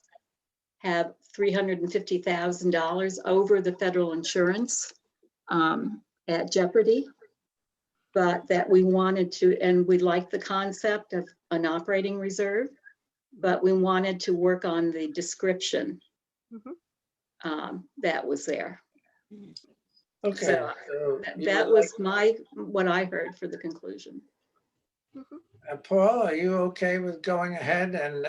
have $350,000 over the federal insurance at jeopardy. But that we wanted to, and we liked the concept of an operating reserve, but we wanted to work on the description that was there. Okay. So that was what I heard for the conclusion. Paul, are you okay with going ahead and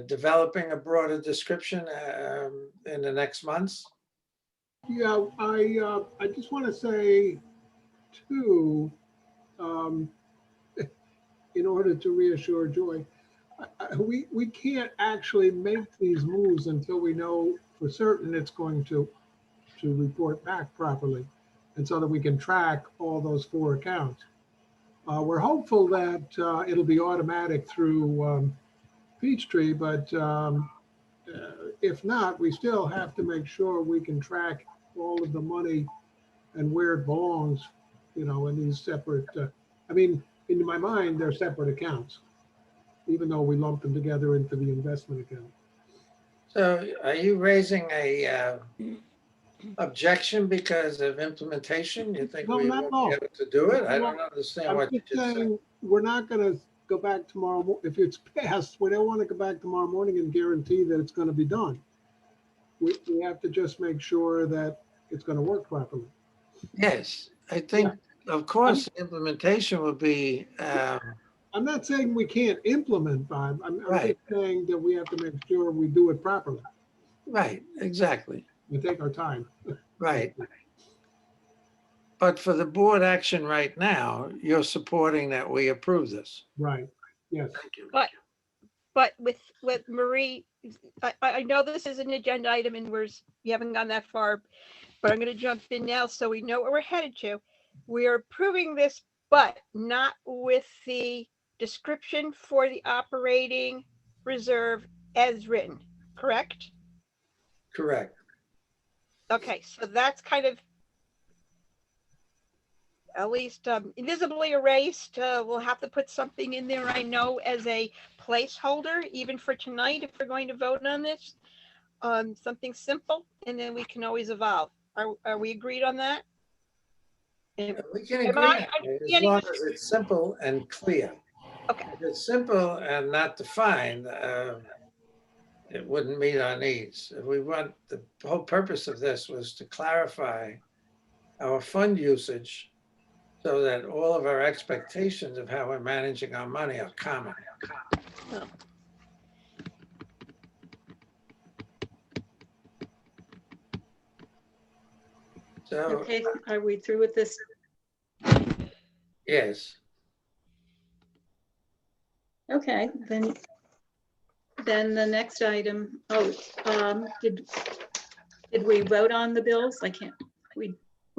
developing a broader description in the next months? Yeah, I just want to say too, in order to reassure Joy, we can't actually make these moves until we know for certain it's going to report back properly, and so that we can track all those 4 accounts. We're hopeful that it'll be automatic through Peachtree, but if not, we still have to make sure we can track all of the money and where it belongs, you know, in these separate, I mean, in my mind, they're separate accounts, even though we lump them together into the investment account. So are you raising a objection because of implementation? You think No, we not at won't all. be able to do it? I No, don't understand I'm what you just just said. saying, we're not gonna go back tomorrow. If it's passed, we don't want to go back tomorrow morning and guarantee that it's going to be done. We have to just make sure that it's going to work properly. Yes, I think, of course, implementation will be, I'm not saying we can't implement, Bob. I'm Right. just saying that we have to make sure we do it properly right, exactly, and take our time. right. But for the board action right now, you're supporting that we approve this. Right, yes. Thank you. But but with Marie, I know this is an agenda item and we haven't gone that far, but I'm going to jump in now so we know where we're headed to. We are approving this, but not with the description for the operating reserve as written, correct? Correct. Okay, so that's kind of at least invisibly erased. We'll have to put something in there, I know, as a placeholder, even for tonight, if we're going to vote on this. Something simple, and then we can always evolve. Are we agreed on that? We can Am agree I on it, as understanding long this? as it's simple and clear. Okay. If it's simple and not defined, it wouldn't meet our needs. We want, the whole purpose of this was to clarify our fund usage so that all of our expectations of how we're managing our money are common. So, Okay, are we through with this? yes, Okay, then the next item, did we vote on the bills? I can't, we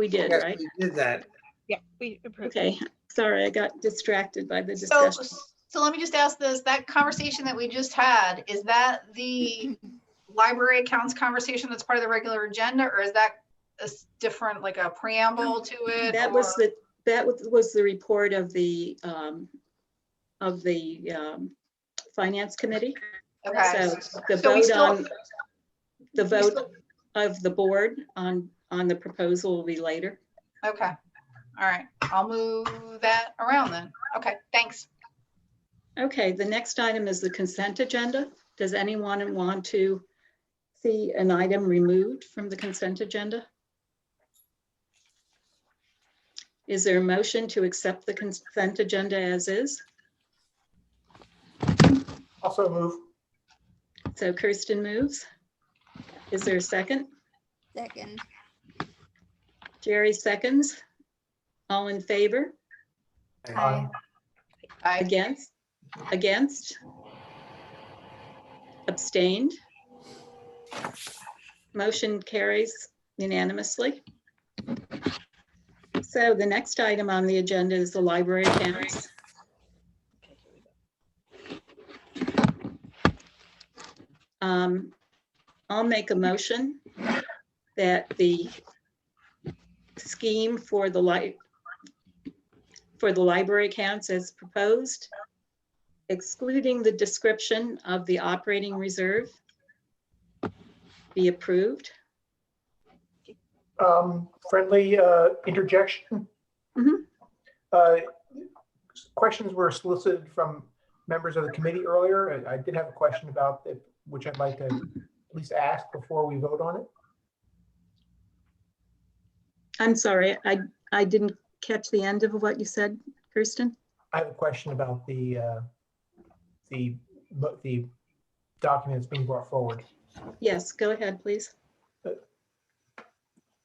did, yes, right? we did that. Yeah, we approved. Okay, sorry, I got distracted by the So, discussion. so let me just ask this, that conversation that we just had, is that the library accounts conversation that's part of the regular agenda, or is that a different, like a preamble to it? That was the report of the finance committee. Okay. So the So we vote still- on, the vote of the board on the proposal will be later. Okay, all right, I'll move that around then. Okay, thanks. Okay, the next item is the consent agenda. Does anyone want to see an item removed from the consent agenda? Is there a motion to accept the consent agenda as is? Also move. So Kirsten moves. Is there a second? Second. Jerry seconds. All in favor? Aye. Aye. Against? Against? Abstained? Motion carries unanimously. So the next item on the agenda is the library accounts. I'll make a motion that the scheme for the library accounts as proposed, excluding the description of the operating reserve, be approved. Friendly interjection. Mhm. Questions were solicited from members of the committee earlier. I did have a question about it, which I'd like to at least ask before we vote on it. I'm sorry, I didn't catch the end of what you said, Kirsten. I have a question about the documents being brought forward. Yes, go ahead, please.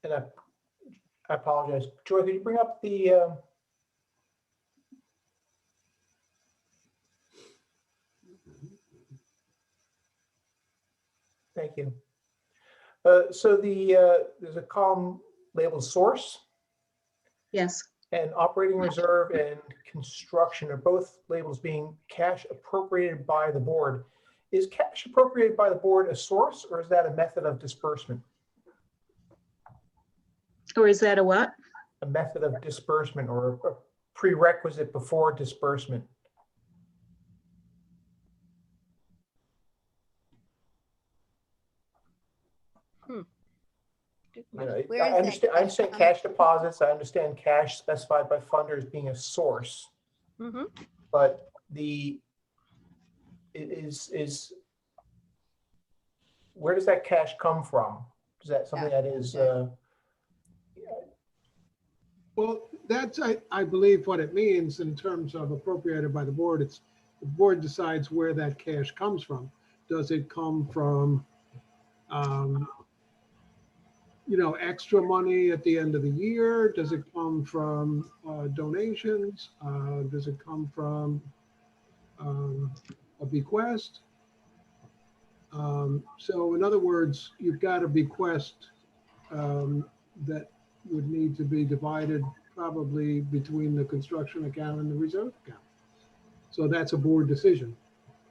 And I apologize. Joy, could you bring up the thank you. So there's a column labeled source, Yes, and operating reserve and construction are both labels being cash appropriated by the board. Is cash appropriated by the board a source, or is that a method of disbursement? or is that a what? A method of disbursement or a prerequisite before disbursement? You know, Where is I that understand coming cash deposits. I understand cash specified by funders being a source, Mhm. but it is where does that cash come from? Is that something that is Well, that's, I believe what it means in terms of appropriated by the board. It's the board decides where that cash comes from. Does it come from, extra money at the end of the year? Does it come from donations? Does it come from a bequest. So in other words, you've got a bequest that would need to be divided probably between the construction account and the reserve account. So that's a board decision.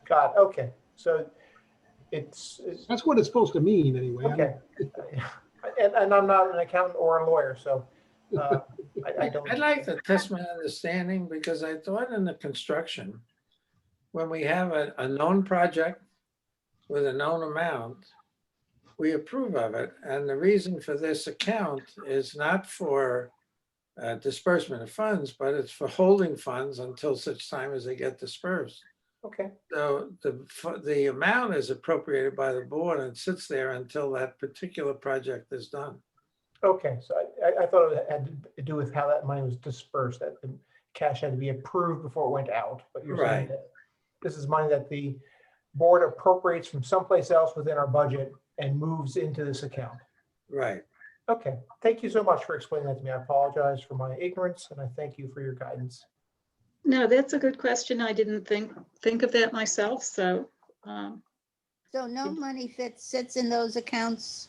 Got it. Okay. So it's That's what it's supposed to mean anyway. okay. And I'm not an accountant or a lawyer, so I don't. I'd like to test my understanding because I thought in the construction, when we have a known project with a known amount, we approve of it. And the reason for this account is not for disbursement of funds, but it's for holding funds until such time as they get dispersed. Okay. So the amount is appropriated by the board and sits there until that particular project is done. Okay. So I thought it had to do with how that money was dispersed, that the cash had to be approved before it went out. But you're saying Right. that this is money that the board appropriates from someplace else within our budget and moves into this account. Right. Okay. Thank you so much for explaining that to me. I apologize for my ignorance and I thank you for your guidance. No, that's a good question. I didn't think of that myself, so. So no money sits in those accounts.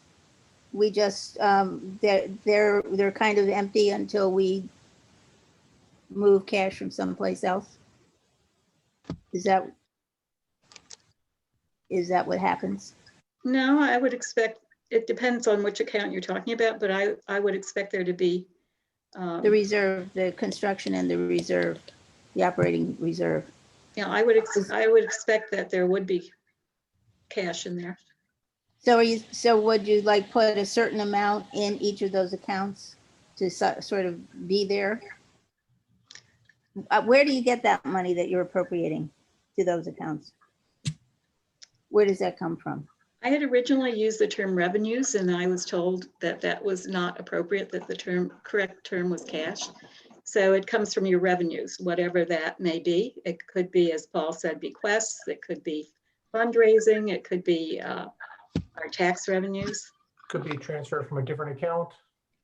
We just, they're kind of empty until we move cash from someplace else. Is that what happens? No, I would expect, it depends on which account you're talking about, but I would expect there to be. The reserve, the construction and the reserve, the operating reserve. Yeah, I would expect that there would be cash in there. So would you like put a certain amount in each of those accounts to sort of be there? Where do you get that money that you're appropriating to those accounts? Where does that come from? I had originally used the term revenues and I was told that that was not appropriate, that the correct term was cash. So it comes from your revenues, whatever that may be. It could be, as Paul said, bequests, it could be fundraising, it could be our tax revenues. Could be transferred from a different account.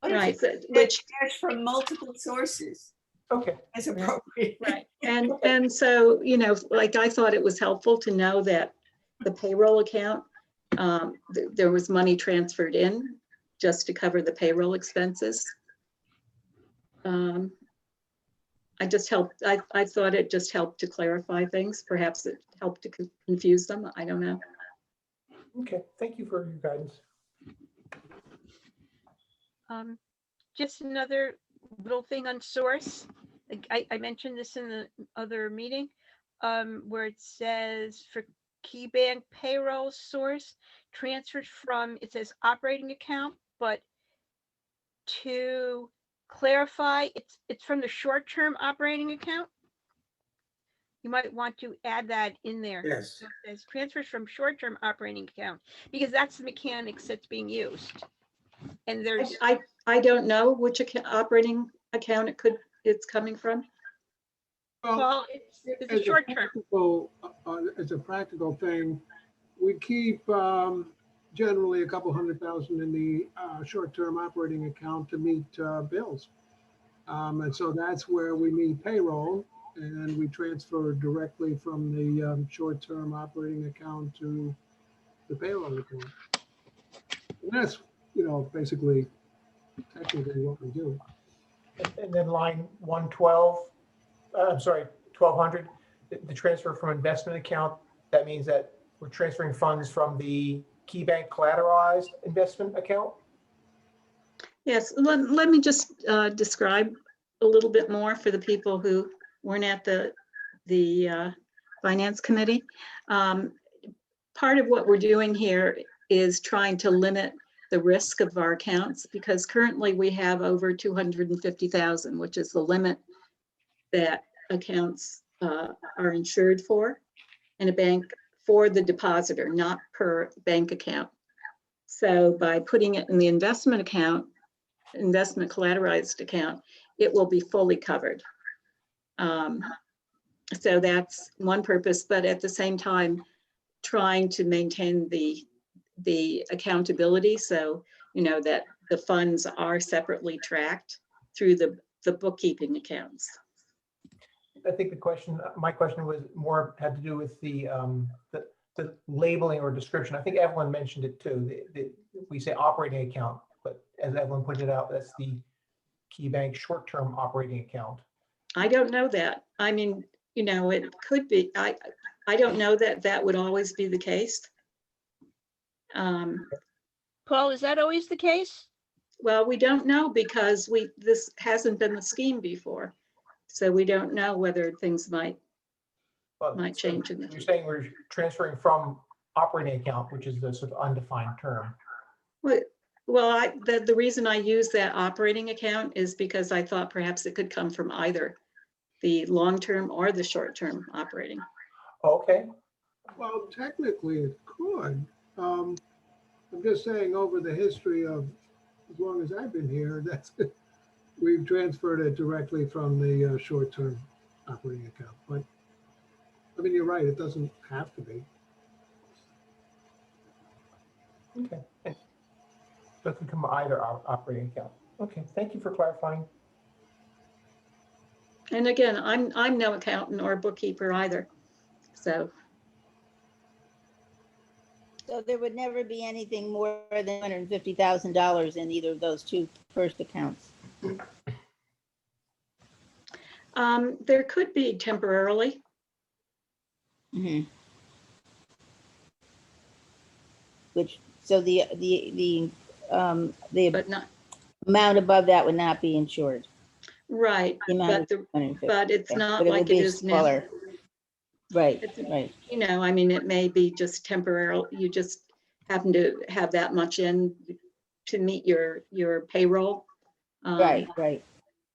Right, which cash from multiple sources Okay. as appropriate. right. And so, you know, like I thought it was helpful to know that the payroll account, there was money transferred in just to cover the payroll expenses. I thought it just helped to clarify things. Perhaps it helped to confuse them. I don't know. Okay. Thank you for your guidance. Just another little thing on source. I mentioned this in the other meeting, where it says for key bank payroll source transferred from, it says operating account, but to clarify, it's from the short-term operating account. You might want to add that in there. Yes. So it says transfers from short-term operating account, because that's the mechanics that's being used. And there's, I don't know which operating account it's coming from. well, it's a short-term. As a practical thing, we keep generally a couple $100,000 in the short-term operating account to meet bills. And so that's where we meet payroll and we transfer directly from the short-term operating account to the payroll account. And that's, basically technically what we do. And then line 112, I'm sorry, 1200, the transfer from investment account, that means that we're transferring funds from the key bank collateralized investment account? Yes, let me just describe a little bit more for the people who weren't at the finance committee. Part of what we're doing here is trying to limit the risk of our accounts, because currently we have over 250,000, which is the limit that accounts are insured for in a bank for the depositor, not per bank account. So by putting it in the investment account, investment collateralized account, it will be fully covered. So that's one purpose, but at the same time, trying to maintain the accountability, so that the funds are separately tracked through the bookkeeping accounts. I think my question was more had to do with the labeling or description. I think Evelyn mentioned it too. We say operating account, but as Evelyn pointed out, that's the Key Bank short-term operating account. I don't know that. I mean, you know, it could be. I don't know that that would always be the case. Paul, is that always the case? Well, we don't know because this hasn't been the scheme before. So we don't know whether things might So change in the you're saying we're transferring from operating account, which is the sort of undefined term. Well, the reason I use that operating account is because I thought perhaps it could come from either the long-term or the short-term operating. Okay. Well, technically it could. I'm just saying over the history of, as long as I've been here, we've transferred it directly from the short-term operating account. But I mean, you're right, it doesn't have to be. Okay. So it could come either operating account. Okay, thank you for clarifying. And again, I'm no accountant or bookkeeper either. So there would never be anything more than $150,000 in either of those two first accounts. there could be temporarily. Mhm. Which, so the But not amount above that would not be insured. right. The amount But of 150. but it's Okay. not But it would like it be is now. smaller. Right, It's- right. You know, I mean, it may be just temporary. You just happen to have that much in to meet your payroll. Right, right.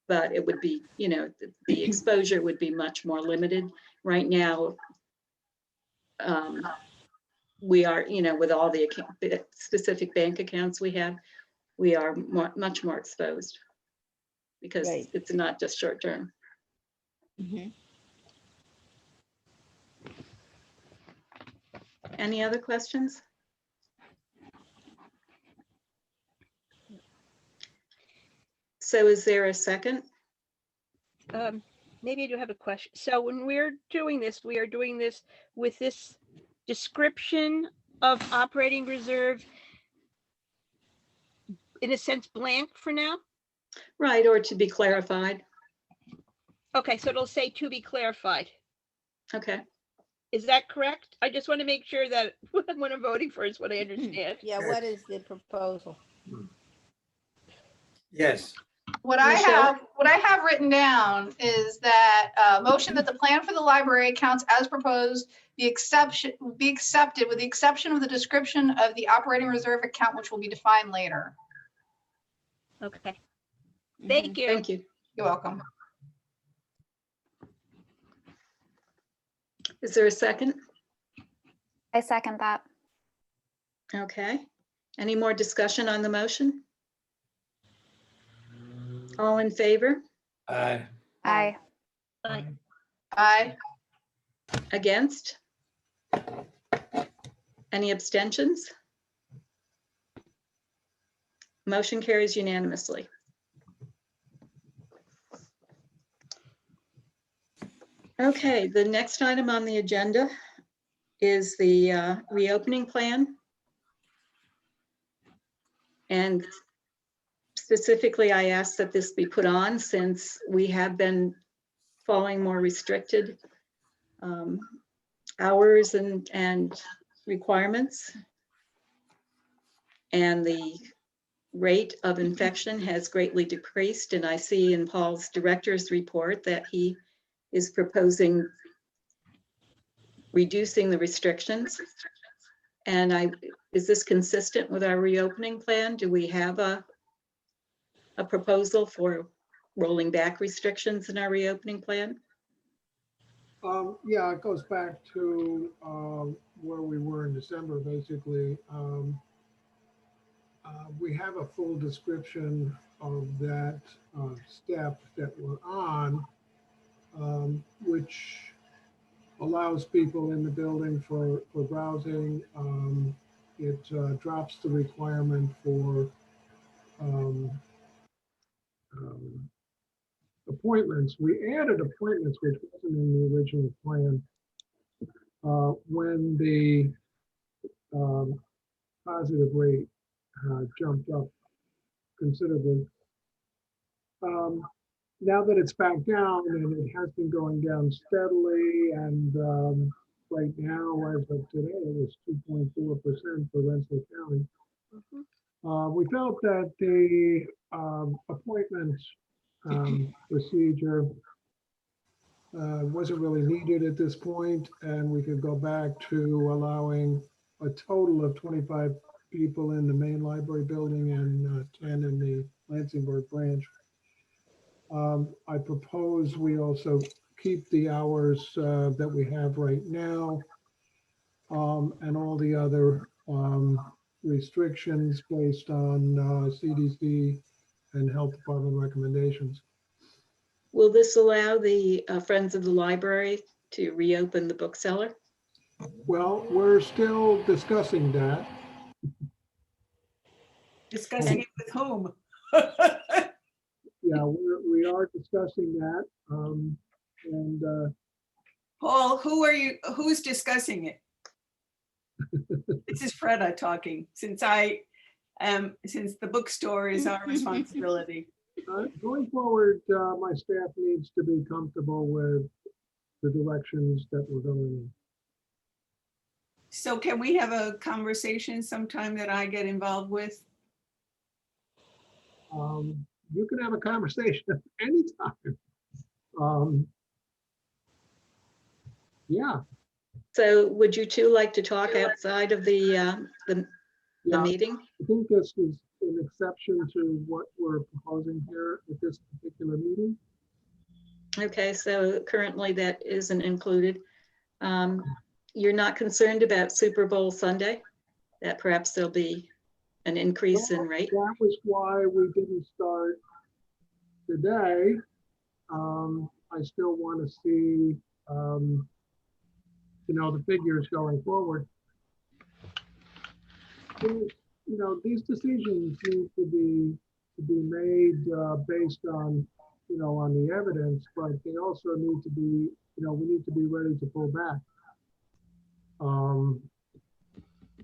But it would be, you know, the exposure would be much more limited. Right now, we are, you know, with all the specific bank accounts we have, we are much more exposed because Right. it's not just short term. Mhm. Any other questions? So is there a second? Maybe I do have a question. So when we're doing this, we are doing this with this description of operating reserve in a sense blank for now. Right, or to be clarified. Okay, so it'll say to be clarified. Okay. Is that correct? I just want to make sure that what I'm voting for is what I understand. Yeah, what is the proposal? Yes, What I Michelle? have written down is that motion that the plan for the library accounts as proposed be accepted with the exception of the description of the operating reserve account, which will be defined later. Okay. Thank you. Thank you. You're welcome. Is there a second? I second that. Okay. Any more discussion on the motion? All in favor? aye. Aye. Aye. Against? Any abstentions? Motion carries unanimously. Okay, the next item on the agenda is the reopening plan. And specifically, I asked that this be put on since we have been following more restricted hours and requirements. And the rate of infection has greatly decreased. And I see in Paul's director's report that he is proposing reducing the restrictions. And is this consistent with our reopening plan? Do we have a proposal for rolling back restrictions in our reopening plan? Yeah, it goes back to where we were in December, basically. We have a full description of that step that we're on, which allows people in the building for browsing. It drops the requirement for the appointments. We added appointments, which wasn't in the original plan. When the positive rate jumped up considerably. Now that it's back down, and it has been going down steadily, and right now, as of today, it was 2.4% for Rensselaer County. We felt that the appointment procedure wasn't really needed at this point, and we could go back to allowing a total of 25 people in the main library building and 10 in the Lansingburg branch. I propose we also keep the hours that we have right now, and all the other restrictions based on CDC and Health Department recommendations. Will this allow the Friends of the Library to reopen the bookseller? Well, we're still discussing that. Discussing it with whom? Yeah, we are discussing that. And Paul, who's discussing it? This is Freda talking, since since the bookstore is our responsibility. going forward, my staff needs to be comfortable with the directions that we're going in. So can we have a conversation sometime that I get involved with? You can have a conversation anytime. Yeah. So would you two like to talk outside of the Yeah, meeting? I think this is an exception to what we're proposing here at this particular meeting. Okay, so currently that isn't included. You're not concerned about Super Bowl Sunday? That perhaps there'll be an increase in rate? That was why we didn't start today. I still want to see, the figures going forward. These decisions need to be made based on, on the evidence, but they also need to be, we need to be ready to pull back.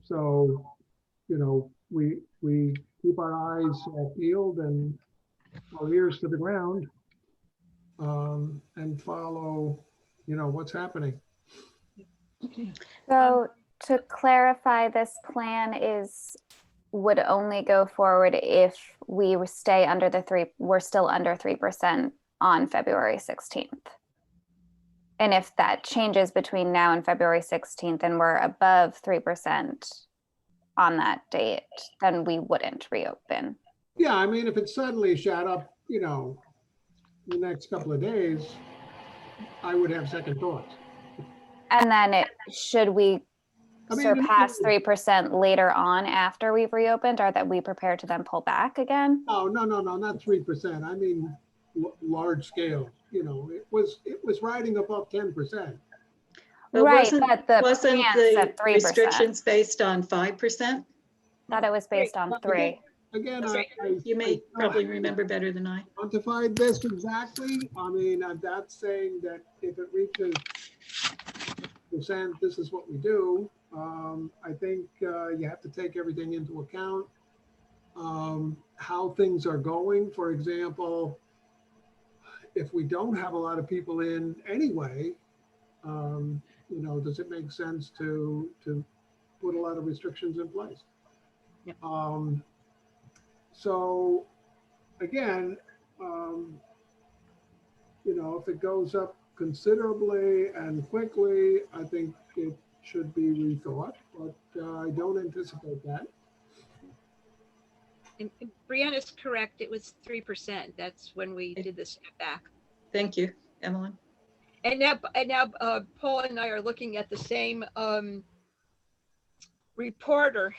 So, we keep our eyes peeled and our ears to the ground, and follow, what's happening. So to clarify, this plan would only go forward if we stay under we're still under 3% on February 16th. And if that changes between now and February 16th and we're above 3% on that date, then we wouldn't reopen. Yeah, I mean, if it suddenly shot up, the next couple of days, I would have second thoughts. And then should we surpass 3% later on after we've reopened, or that we prepare to then pull back again? Oh, no, not 3%. I mean, large scale, it was riding above 10%. But Right, but the wasn't plan the said 3%. restrictions based on 5%? Thought it was based on 3. Again, You may probably remember better than I. quantified this exactly. I mean, that's saying that if it reaches percent, this is what we do. I think you have to take everything into account. How things are going, for example, if we don't have a lot of people in anyway, does it make sense to put a lot of restrictions in place? Yeah. So again, if it goes up considerably and quickly, I think it should be rethought, but I don't anticipate that. And Brianna's correct, it was 3%. That's when we did the step back. Thank you, Emmeline. And now Paul and I are looking at the same reporter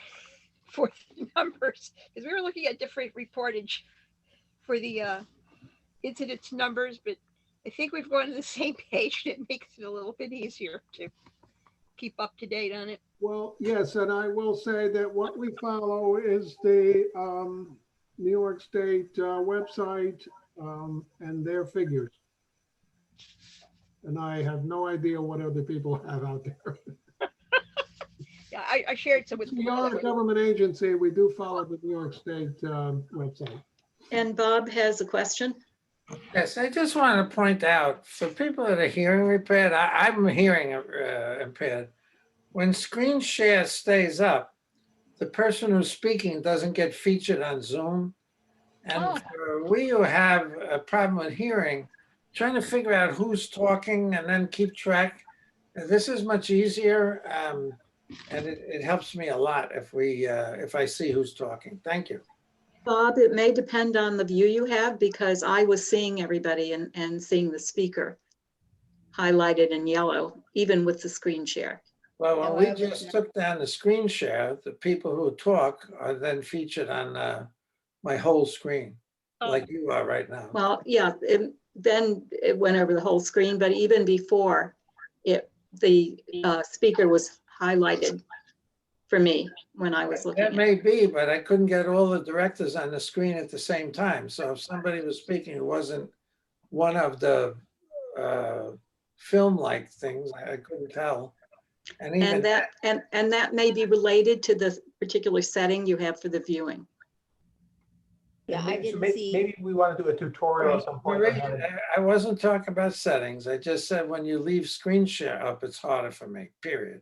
for the numbers, because we were looking at different reportage for the incidence numbers, but I think we've gone to the same page, and it makes it a little bit easier to keep up to date on it. Well, yes, and I will say that what we follow is the New York State website and their figures. And I have no idea what other people have out there. Yeah, I shared some with. We are a government agency. We do follow the New York State website. And Bob has a question. Yes, I just want to point out, for people that are hearing impaired, I'm hearing impaired. When screen share stays up, the person who's speaking doesn't get featured on Zoom. And Oh. for we who have a problem with hearing, trying to figure out who's talking and then keep track, this is much easier. And it helps me a lot if I see who's talking. Thank you. Bob, it may depend on the view you have, because I was seeing everybody and seeing the speaker highlighted in yellow, even with the screen share. Well, No, when I we was just not. took down the screen share, the people who talk are then featured on my whole screen, like you are right now. Well, yeah, then it went over the whole screen, but even before the speaker was highlighted for me when I was looking That at it. may be, but I couldn't get all the directors on the screen at the same time. So if somebody was speaking who wasn't one of the film-like things, I couldn't tell. And even And that may be related to the particular setting you have for the viewing. Yeah, I Maybe- so didn't see. Maybe we want to do a tutorial at some point. on how to- I wasn't talking about settings. I just said when you leave screen share up, it's harder for me, period.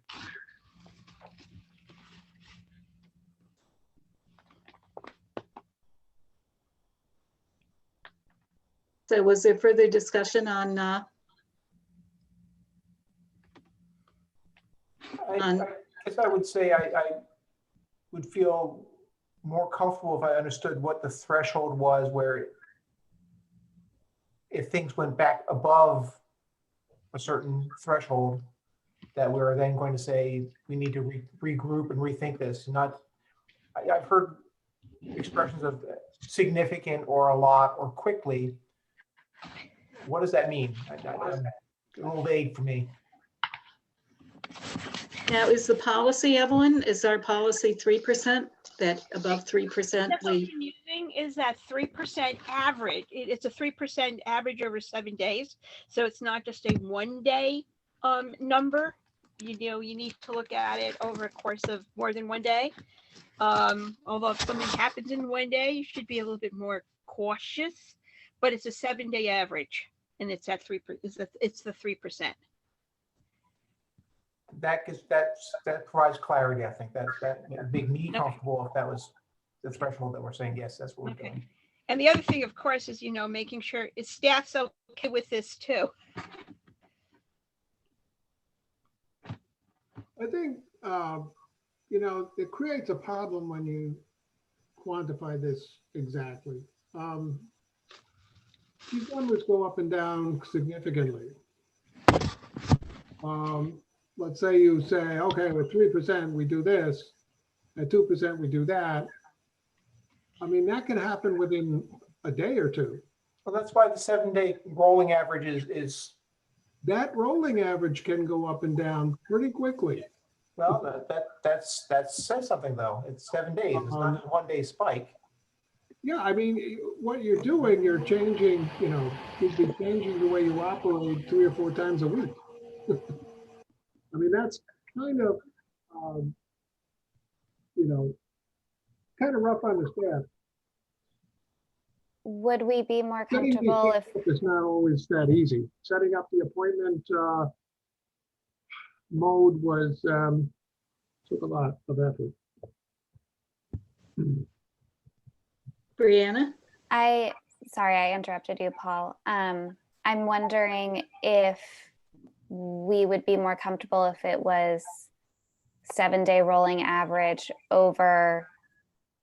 So was there further discussion on, I guess I would say I would feel more comfortable if I understood what the threshold was, where if things went back above a certain threshold, that we're then going to say, we need to regroup and rethink this. Not, I've heard expressions of significant or a lot or quickly. What does that mean? I'm a little vague for me. now is the policy, Evelyn, is our policy 3%, that above 3%? That's what I'm using is that 3% average. It's a 3% average over 7 days. So it's not just a 1 day number. You know, you need to look at it over a course of more than 1 day. Although if something happens in 1 day, you should be a little bit more cautious, but it's a 7-day average and it's at 3%. It's the 3%. That provides clarity. I think that would make me comfortable if that was the threshold that we're saying, yes, that's what we're doing. And the other thing, of course, is, you know, making sure is staff's okay with this too. I think, you know, it creates a problem when you quantify this exactly. These numbers go up and down significantly. Let's say you say, okay, with 3%, we do this, at 2%, we do that. I mean, that can happen within a day or two. Well, that's why the 7-day rolling average is. That rolling average can go up and down pretty quickly. Well, that says something though. It's 7 days. It's not just a 1 day spike. Yeah, I mean, what you're doing, you're changing, you know, you'd be changing the way you operate 3 or 4 times a week. I mean, that's kind of, you know, kind of rough on the staff. Would we be more Setting these comfortable if, things up is not always that easy. Setting up the appointment mode was, took a lot of effort. Brianna? sorry, I interrupted you, Paul. I'm wondering if we would be more comfortable if it was 7-day rolling average over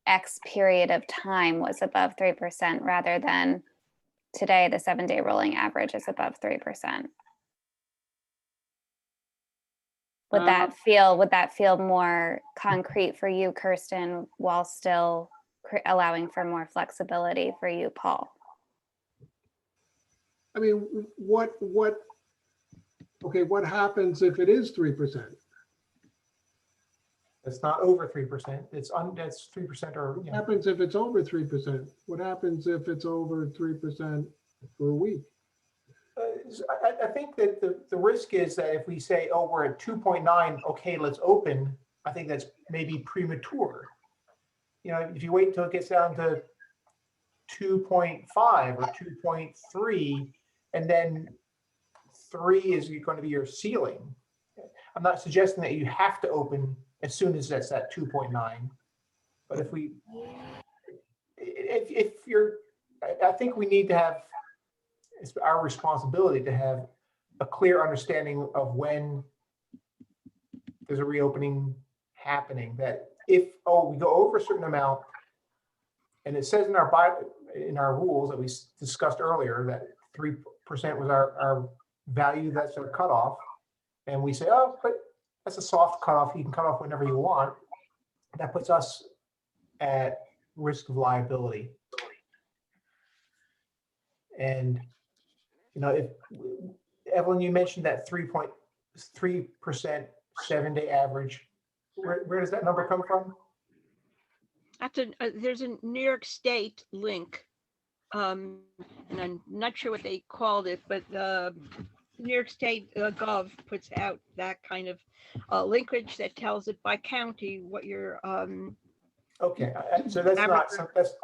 X period of time was above 3% rather than today, the 7-day rolling average is above 3%. Would that feel more concrete for you, Kirsten, while still allowing for more flexibility for you, Paul? I mean, what happens if it is 3%? It's not over 3%. That's 3% or, What happens if it's over 3%? What happens if it's over 3% for a week? I think that the risk is that if we say, oh, we're at 2.9, okay, let's open, I think that's maybe premature. You know, if you wait until it gets down to 2.5 or 2.3, and then 3 is going to be your ceiling. I'm not suggesting that you have to open as soon as that's at 2.9, but if you're, I think we need to have, it's our responsibility to have a clear understanding of when there's a reopening happening, that if, oh, we go over a certain amount, and it says in our rules that we discussed earlier that 3% was our value, that's our cutoff, and we say, oh, but that's a soft cutoff, you can cut off whenever you want, that puts us at risk of liability. And, you know, if, Evelyn, you mentioned that 3.3% 7-day average, where does that number come from? There's a New York State link, and I'm not sure what they called it, but New York State Gov puts out that kind of linkage that tells it by county what your Okay, so that's not,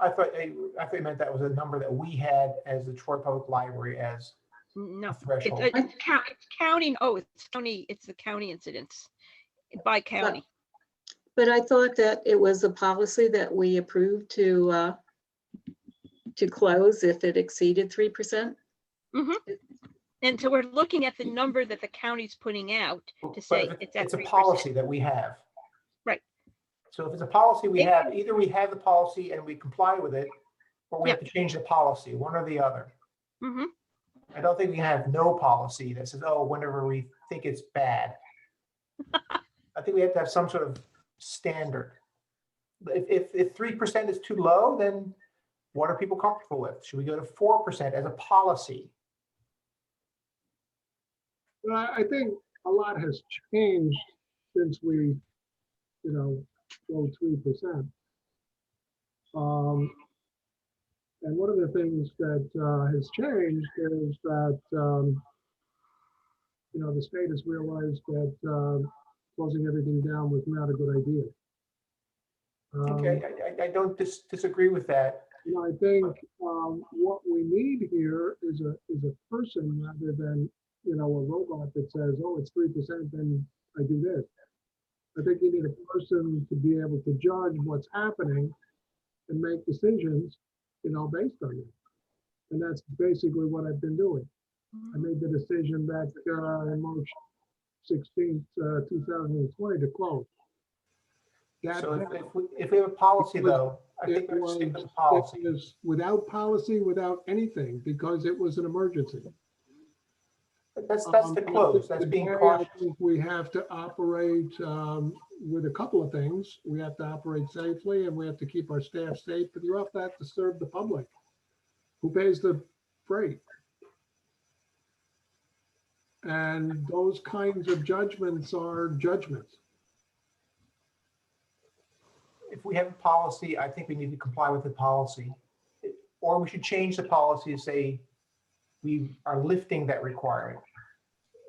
I thought you meant that was a number that we had as the Troy Public Library as no, a threshold. it's counting. Oh, it's county. It's the county incidents by county. But I thought that it was a policy that we approved to close if it exceeded 3%. Mm-hmm. And so we're looking at the number that the county's putting out to say it's at 3%. It's a policy that we have. Right. So if it's a policy we have, either we have the policy and we comply with it, or we have to change the policy, one or the other. Mm-hmm. I don't think we have no policy that says, oh, whenever we think it's bad. I think we have to have some sort of standard. If 3% is too low, then what are people comfortable with? Should we go to 4% as a policy? Well, I think a lot has changed since we, go 3%. And one of the things that has changed is that, the state has realized that closing everything down was not a good idea. Okay, I don't disagree with that. I think what we need here is a person rather than, a robot that says, oh, it's 3%, then I do this. I think you need a person to be able to judge what's happening and make decisions, based on it. And that's basically what I've been doing. I made the decision back on March 16th, 2020 to close. So if we have a policy though, I think we're sticking with the policy. It was without policy, without anything, because it was an emergency. That's the close. That's being cautious. I think we have to operate with a couple of things. We have to operate safely and we have to keep our staff safe, but you also have to serve the public. Who pays the freight? And those kinds of judgments are judgments. If we have a policy, I think we need to comply with the policy. Or we should change the policy to say we are lifting that requirement.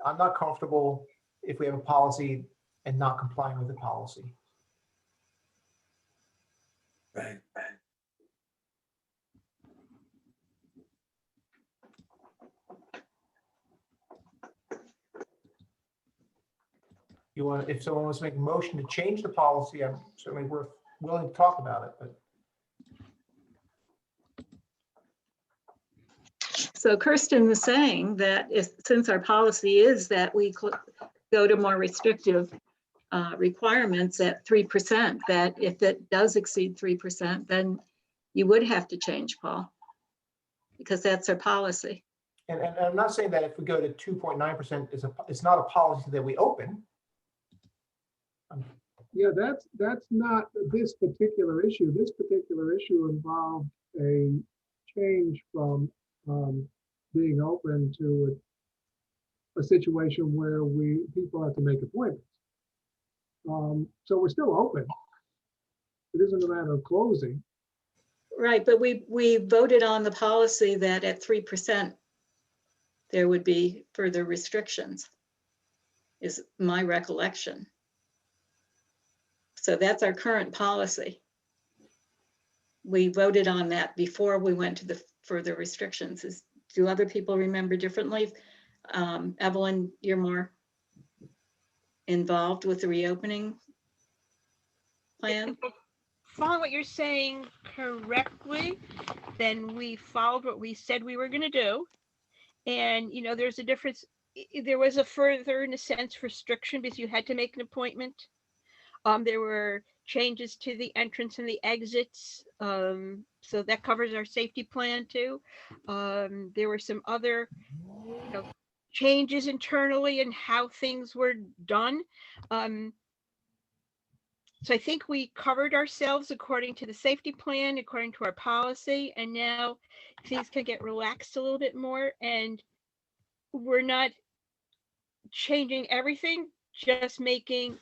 I'm not comfortable if we have a policy and not complying with the policy. Right. If someone wants to make a motion to change the policy, I'm certainly willing to talk about it, but. So Kirsten was saying that since our policy is that we go to more restrictive requirements at 3%, that if it does exceed 3%, then you would have to change, Paul, because that's our policy. And I'm not saying that if we go to 2.9%, it's not a policy that we open. Yeah, that's not this particular issue. This particular issue involved a change from being open to a situation where people have to make appointments. So we're still open. It isn't a matter of closing. Right, but we voted on the policy that at 3%, there would be further restrictions, is my recollection. So that's our current policy. We voted on that before we went to the further restrictions. Do other people remember differently? Evelyn, you're more involved with the reopening plan? Following what you're saying correctly, then we followed what we said we were going to do. And, you know, there's a difference. There was a further, in a sense, restriction because you had to make an appointment. There were changes to the entrance and the exits. So that covers our safety plan too. There were some other, you know, changes internally in how things were done. So I think we covered ourselves according to the safety plan, according to our policy, and now things can get relaxed a little bit more, and we're not changing everything, just making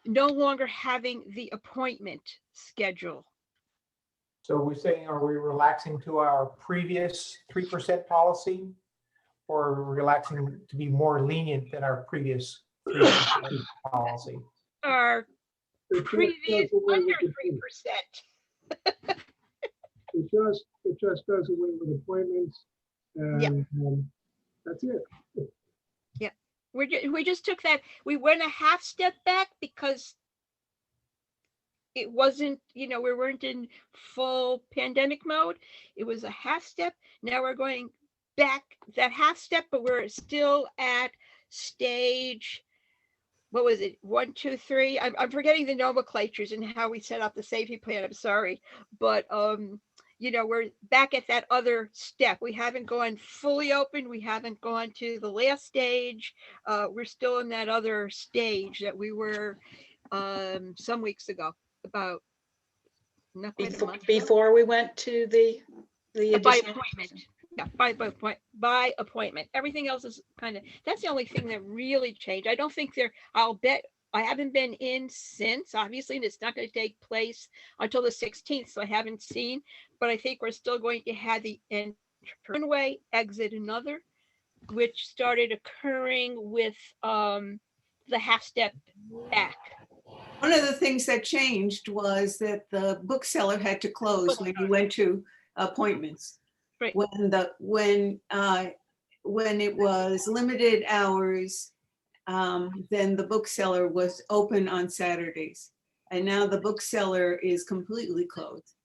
no longer having the appointment schedule. So we're saying, are we relaxing to our previous 3% policy? Or are we relaxing to be more lenient than our previous 3% policy? Our It just previous does away under with the- 3%. It just does away with appointments, and that's it. We just took that, we went a half step back because it wasn't, you know, we weren't in full pandemic mode. It was a half step. Now we're going back that half step, but we're still at stage, what was it? 1, 2, 3. I'm forgetting the nomenclatures and how we set up the safety plan. I'm sorry, but you know, we're back at that other step. We haven't gone fully open. We haven't gone to the last stage. We're still in that other stage that we were some weeks ago, about not quite a month ago. Before we went to the By additional. appointment. Yeah, by appointment. Everything else is kind of, that's the only thing that really changed. I don't think I'll bet, I haven't been in since, obviously, and it's not going to take place until the 16th, so I haven't seen, but I think we're still going to have the enter one way, exit another, which started occurring with the half step back. One of the things that changed was that the bookseller had to close when you went to appointments. Right. When it was limited hours, then the bookseller was open on Saturdays. And now the bookseller is completely closed.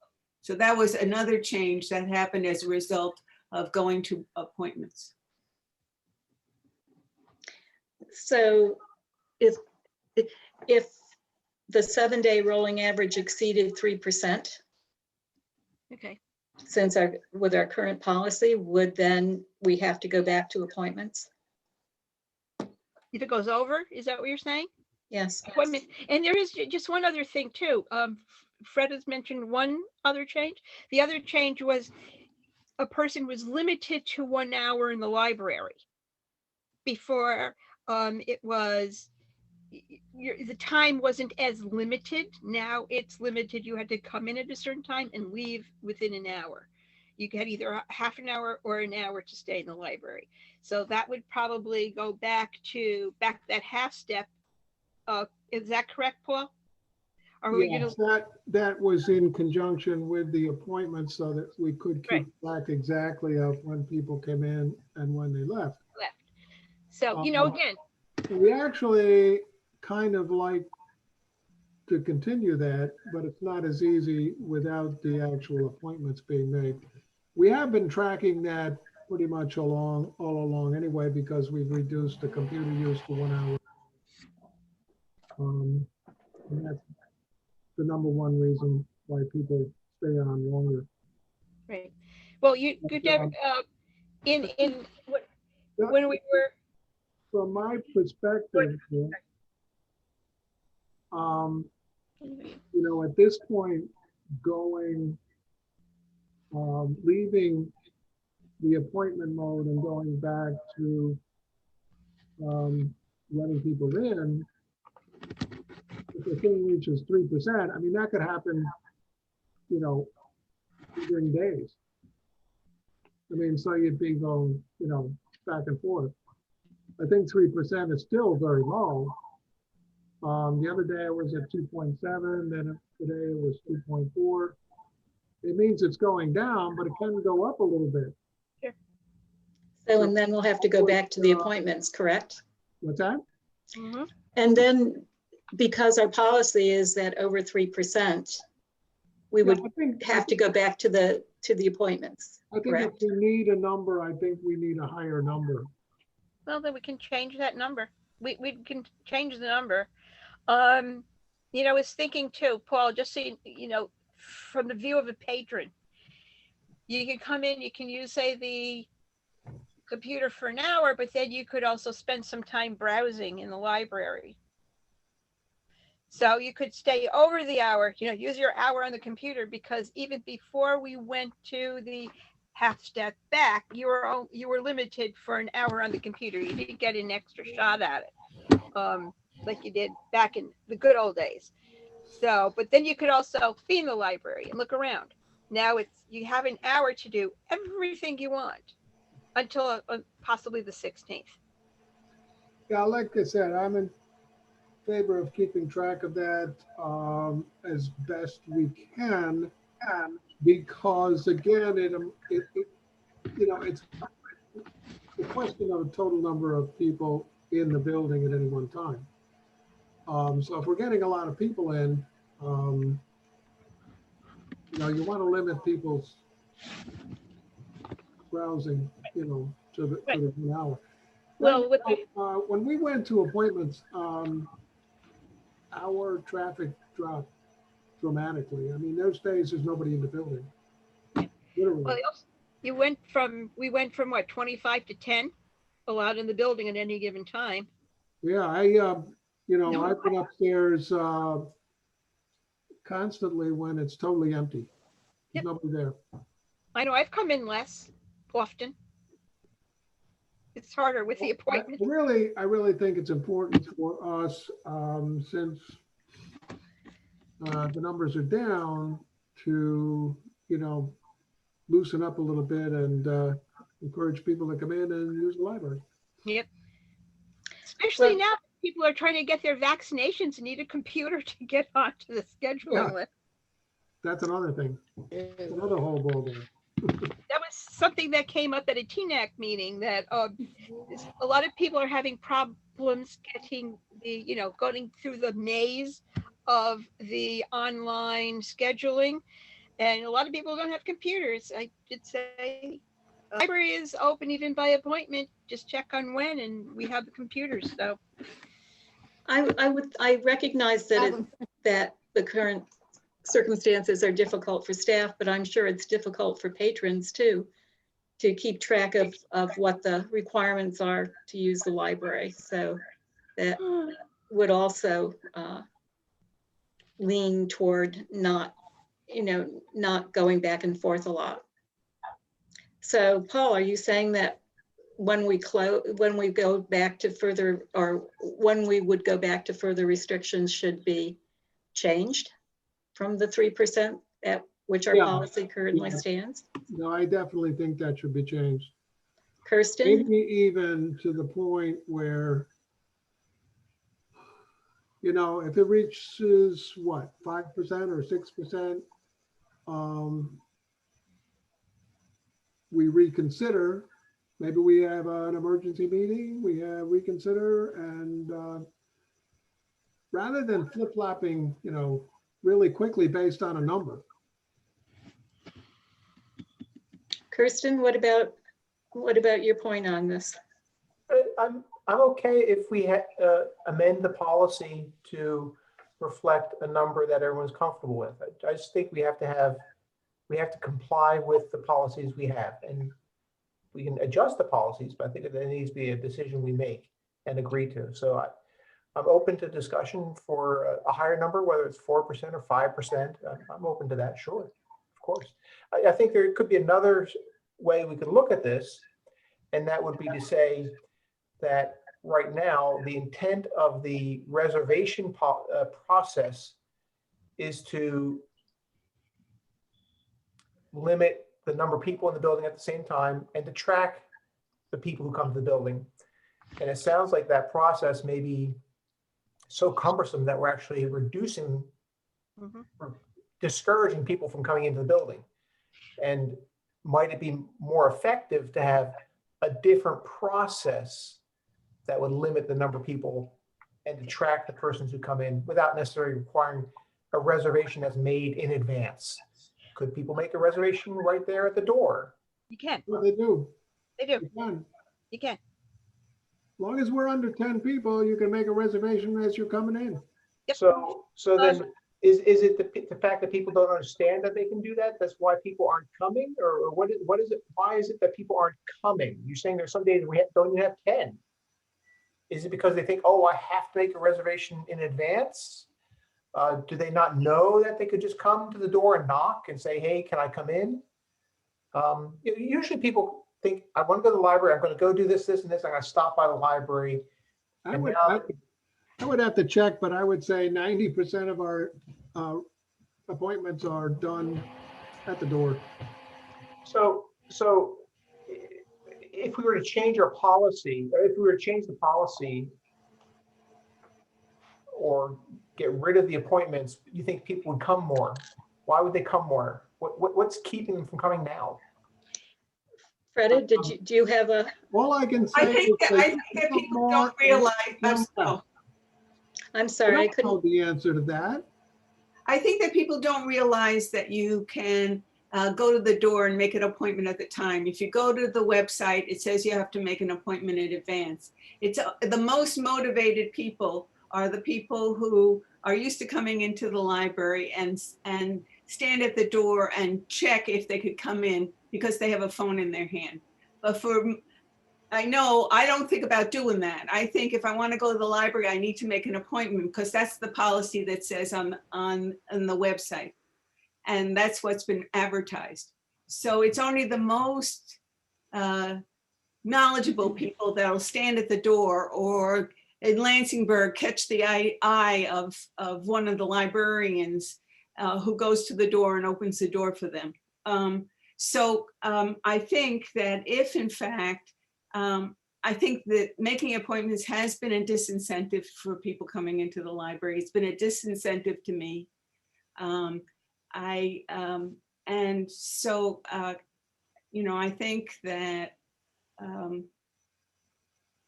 So that was another change that happened as a result of going to appointments. So if the 7-day rolling average exceeded 3%, Okay. since with our current policy, would then we have to go back to appointments? If it goes over, is that what you're saying? Yes. Appointment. And there is just one other thing too. Fred has mentioned one other change. The other change was a person was limited to 1 hour in the library. Before it was, the time wasn't as limited. Now it's limited. You had to come in at a certain time and leave within an hour. You had either half an hour or an hour to stay in the library. So that would probably go back that half step. Is that correct, Paul? Are we Yes, gonna? that was in conjunction with the appointment so that we could keep Right. track exactly of when people came in and when they left. So, you know, again, We actually kind of like to continue that, but it's not as easy without the actual appointments being made. We have been tracking that pretty much all along anyway, because we've reduced the computer use to 1 hour. And that's the number one reason why people stay on longer. right. Well, you could never, when we were, From my perspective, you know, at this point, leaving the appointment mode and going back to letting people in, if the thing reaches 3%, I mean, that could happen, you know, within days. I mean, so you'd be going, you know, back and forth. I think 3% is still very low. The other day it was at 2.7, then today it was 2.4. It means it's going down, but it can go up a little bit. So, and then we'll have to go back to the appointments, correct? What's that? Mhm. And then, because our policy is that over 3%, we would I think, have to go back to the appointments, I think if correct? we need a number, I think we need a higher number. Well, then we can change that number. We can change the number. You know, I was thinking too, Paul, just so you know, from the view of a patron, you can come in, you can use, say, the computer for an hour, but then you could also spend some time browsing in the library. So you could stay over the hour, you know, use your hour on the computer, because even before we went to the half step back, you were limited for an hour on the computer. You didn't get an extra shot at it, like you did back in the good old days. So, but then you could also be in the library and look around. Now you have an hour to do everything you want until possibly the 16th. Yeah, like I said, I'm in favor of keeping track of that as best we can, because again, it you know, it's a question of a total number of people in the building at any one time. So if we're getting a lot of people in, you know, you want to limit people's browsing, you know, to the 1 hour. Well, with When we went to appointments, our traffic dropped dramatically. I mean, those days there's nobody in the building. Literally. well, we went from what, 25 to 10 allowed in the building at any given time. Yeah, you know, I've been upstairs constantly when it's totally empty. There's nobody there. I know I've come in less often. It's harder with the appointment. I really think it's important for us, since the numbers are down, to, you know, loosen up a little bit and encourage people to come in and use the library. Yep. Especially Well- now, people are trying to get their vaccinations and need a computer to get onto the scheduling Yeah. list. That's another thing. It's another whole ballgame. That was something that came up at a TNAC meeting, that a lot of people are having problems getting going through the maze of the online scheduling, and a lot of people don't have computers. I did say the library is open even by appointment. Just check on when, and we have the computers. So I recognize that that the current circumstances are difficult for staff, but I'm sure it's difficult for patrons too, to keep track of what the requirements are to use the library. So that would also lean toward not going back and forth a lot. So Paul, are you saying that when we go back to further, or when we would go back to further restrictions should be changed from the 3% at which our policy currently stands? No, I definitely think that should be changed. Kirsten? Maybe even to the point where, you know, if it reaches what, 5% or 6%, we reconsider. Maybe we have an emergency meeting, we reconsider, and rather than flip-flopping, you know, really quickly based on a number. Kirsten, what about your point on this? I'm okay if we amend the policy to reflect a number that everyone's comfortable with. I just think we have to comply with the policies we have, and we can adjust the policies, but I think there needs to be a decision we make and agree to. So I'm open to discussion for a higher number, whether it's 4% or 5%. I'm open to that, sure, of course. I think there could be another way we could look at this, and that would be to say that right now, the intent of the reservation process is to limit the number of people in the building at the same time and to track the people who come to the building. And it sounds like that process may be so cumbersome that we're actually reducing, or discouraging people from coming into the building. And might it be more effective to have a different process that would limit the number of people and to track the persons who come in without necessarily requiring a reservation that's made in advance? Could people make a reservation right there at the door? You can. Well, they do. They do. You can. You can. As long as we're under 10 people, you can make a reservation as you're coming in. Yep. So then is it the fact that people don't understand that they can do that? That's why people aren't coming, or what is it? Why is it that people aren't coming? You're saying there's some days we don't even have 10. Is it because they think, oh, I have to make a reservation in advance? Do they not know that they could just come to the door and knock and say, hey, can I come in? Usually people think, I want to go to the library. I'm going to go do this, this, and this. I'm going to stop by the library. I would have to check, but I would say 90% of our appointments are done at the door. So if we were to change our policy, or if we were to change the policy or get rid of the appointments, you think people would come more? Why would they come more? What's keeping them from coming now? Freda, do you have a? All I can say I think is that people don't realize. I'm sorry, I couldn't. know the answer to that. I think that people don't realize that you can go to the door and make an appointment at the time. If you go to the website, it says you have to make an appointment in advance. It's the most motivated people are the people who are used to coming into the library and stand at the door and check if they could come in because they have a phone in their hand. But I know I don't think about doing that. I think if I want to go to the library, I need to make an appointment because that's the policy that says on the website. And that's what's been advertised. So it's only the most knowledgeable people that'll stand at the door, or in Lansingburg, catch the eye of one of the librarians who goes to the door and opens the door for them. I think that if in fact, I think that making appointments has been a disincentive for people coming into the library. It's been a disincentive to me. I think that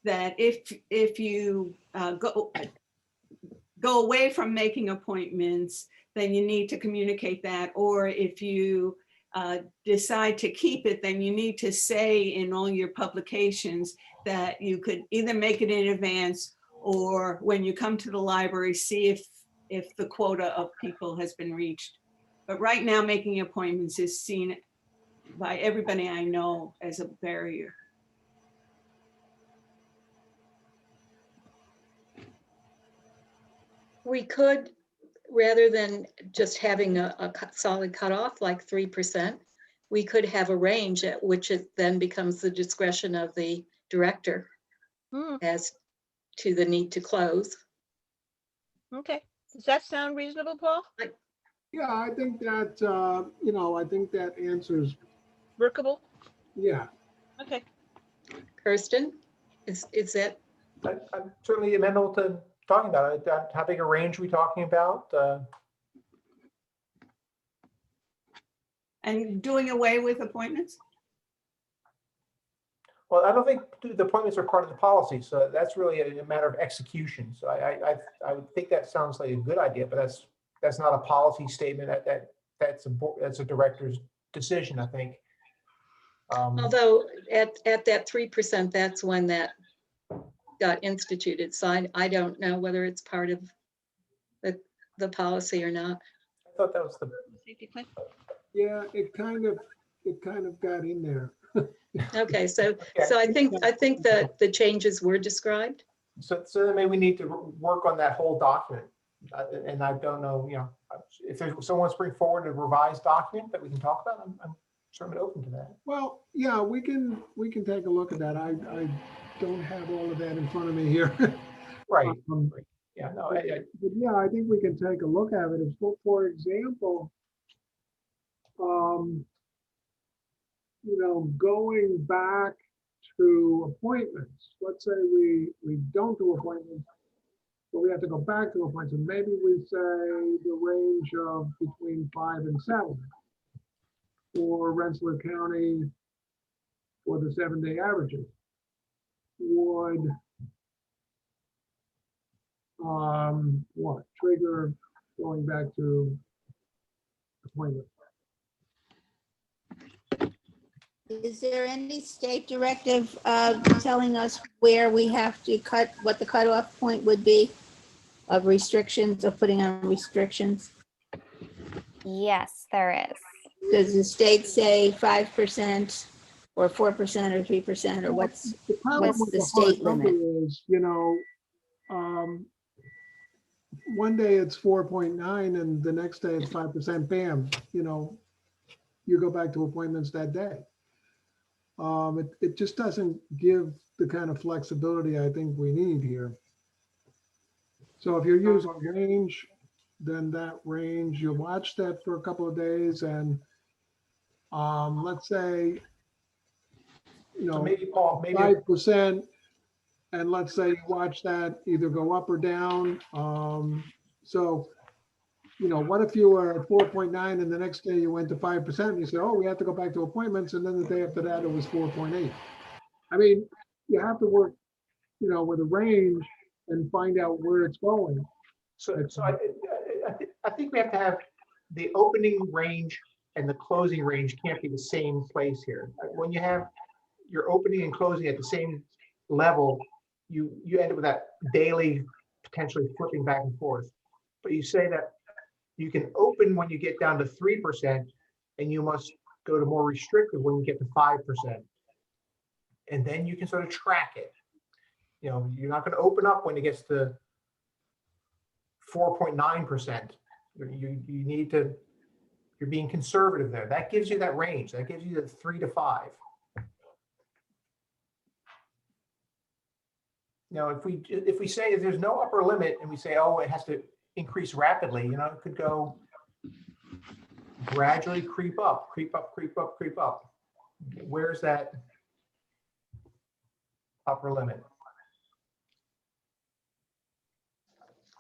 that if you go away from making appointments, then you need to communicate that. Or if you decide to keep it, then you need to say in all your publications that you could either make it in advance, or when you come to the library, see if the quota of people has been reached. But right now, making appointments is seen by everybody I know as a barrier. We could, rather than just having a solid cutoff like 3%, we could have a range at which it then becomes the discretion of the director as to the need to close. Okay. Does that sound reasonable, Paul? Yeah, I think that, I think that answers, Workable? yeah. Okay. Kirsten, is that? I'm certainly amenable to talking about it. How big a range are we talking about? And doing away with appointments? Well, I don't think the appointments are part of the policy, so that's really a matter of execution. So I would think that sounds like a good idea, but that's not a policy statement. That's a director's decision, I think. Although at that 3%, that's when that got instituted. So I don't know whether it's part of the policy or not. I thought that was the Safety plan. Yeah, it kind of got in there. Okay, so I think that the changes were described. So then maybe we need to work on that whole document. And I don't know, if someone wants to bring forward a revised document that we can talk about, I'm certainly open to that. Well, yeah, we can take a look at that. don't have all of that in front of me here. Right. Um, Yeah, no, But yeah, I think we can take a look at it. If, for example, going back to appointments, let's say we don't do appointments, but we have to go back to appointments. Maybe we say the range of between 5 and 7 for Rensselaer County for the 7-day averages. Would what trigger going back to appointment? Is there any state directive telling us where we have to cut, what the cutoff point would be of restrictions, of putting on restrictions? Yes, there is. Does the state say 5% or 4% or 3% or what's The problem what's with the the hard state number limit? is, one day it's 4.9 and the next day it's 5%, bam, you go back to appointments that day. It just doesn't give the kind of flexibility I think we need here. So if you're using a range, then that range, you watch that for a couple of days and let's say, so maybe Paul, maybe 5%, and let's say you watch that either go up or down. So, what if you were at 4.9 and the next day you went to 5% and you say, oh, we have to go back to appointments, and then the day after that it was 4.8. I mean, you have to work, with a range and find out where it's going. so I think we have to have the opening range and the closing range can't be the same place here. When you have your opening and closing at the same level, you end up with that daily potentially flipping back and forth. But you say that you can open when you get down to 3%, and you must go to more restrictive when you get to 5%. And then you can sort of track it. You're not going to open up when it gets to 4.9%. You need to, you're being conservative there. That gives you that range. That gives you the 3 to 5. Now, if we say if there's no upper limit and we say, oh, it has to increase rapidly, it could go gradually creep up, creep up, creep up, creep up. Where's that upper limit?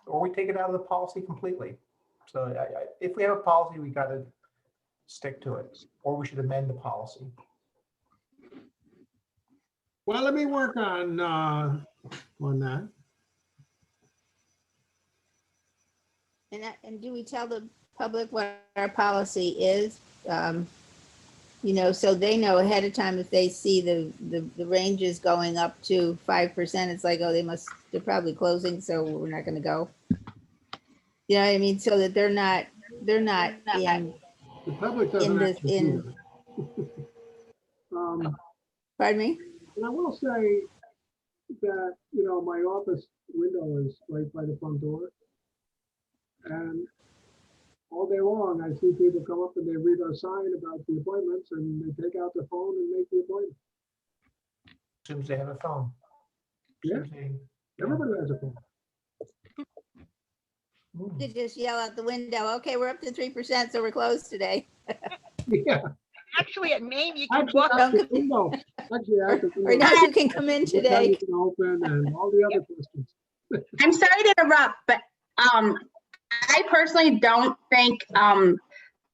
Or we take it out of the policy completely. So if we have a policy, we got to stick to it, or we should amend the policy. Well, let me work on that. And do we tell the public what our policy is? So they know ahead of time if they see the ranges going up to 5%, it's like, oh, they're probably closing, so we're not going to go. You know what I mean? So that they're not in, The public doesn't actually do that. pardon me? And I will say that, my office window is right by the front door. And all day long, I see people come up and they read our sign about the appointments and they take out their phone and make the appointment. Assumes they have a phone. Yeah. Assumes they- Everybody has a phone. You just yell out the window, okay, we're up to 3%, so we're closed today. Yeah. Actually, at Maine, you can Actually, walk. at the window. Actually, at the Or window. now you can come in What time today. you can open and all the other questions. I'm sorry to interrupt, but I personally don't think the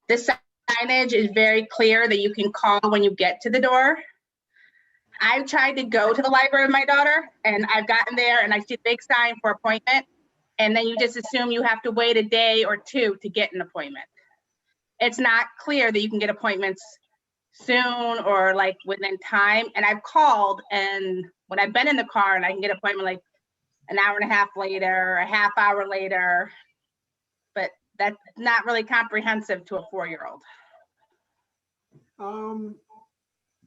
signage is very clear that you can call when you get to the door. I've tried to go to the library with my daughter and I've gotten there and I see a big sign for appointment. And then you just assume you have to wait a day or two to get an appointment. It's not clear that you can get appointments soon or like within time. And I've called, and when I've been in the car and I can get an appointment like an hour and a half later, a half hour later, but that's not really comprehensive to a 4-year-old.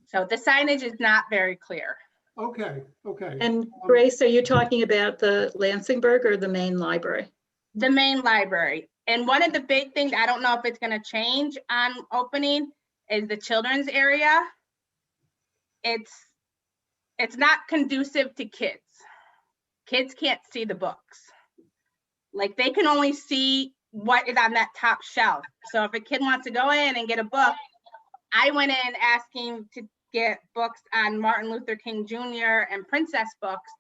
So the signage is not very clear. Okay. And Grace, are you talking about the Lansingburg or the main library? The main library. And one of the big things, I don't know if it's going to change on opening, is the children's area. It's it's not conducive to kids. Kids can't see the books. Like they can only see what is on that top shelf. So if a kid wants to go in and get a book, I went in asking to get books on Martin Luther King Jr. and princess books.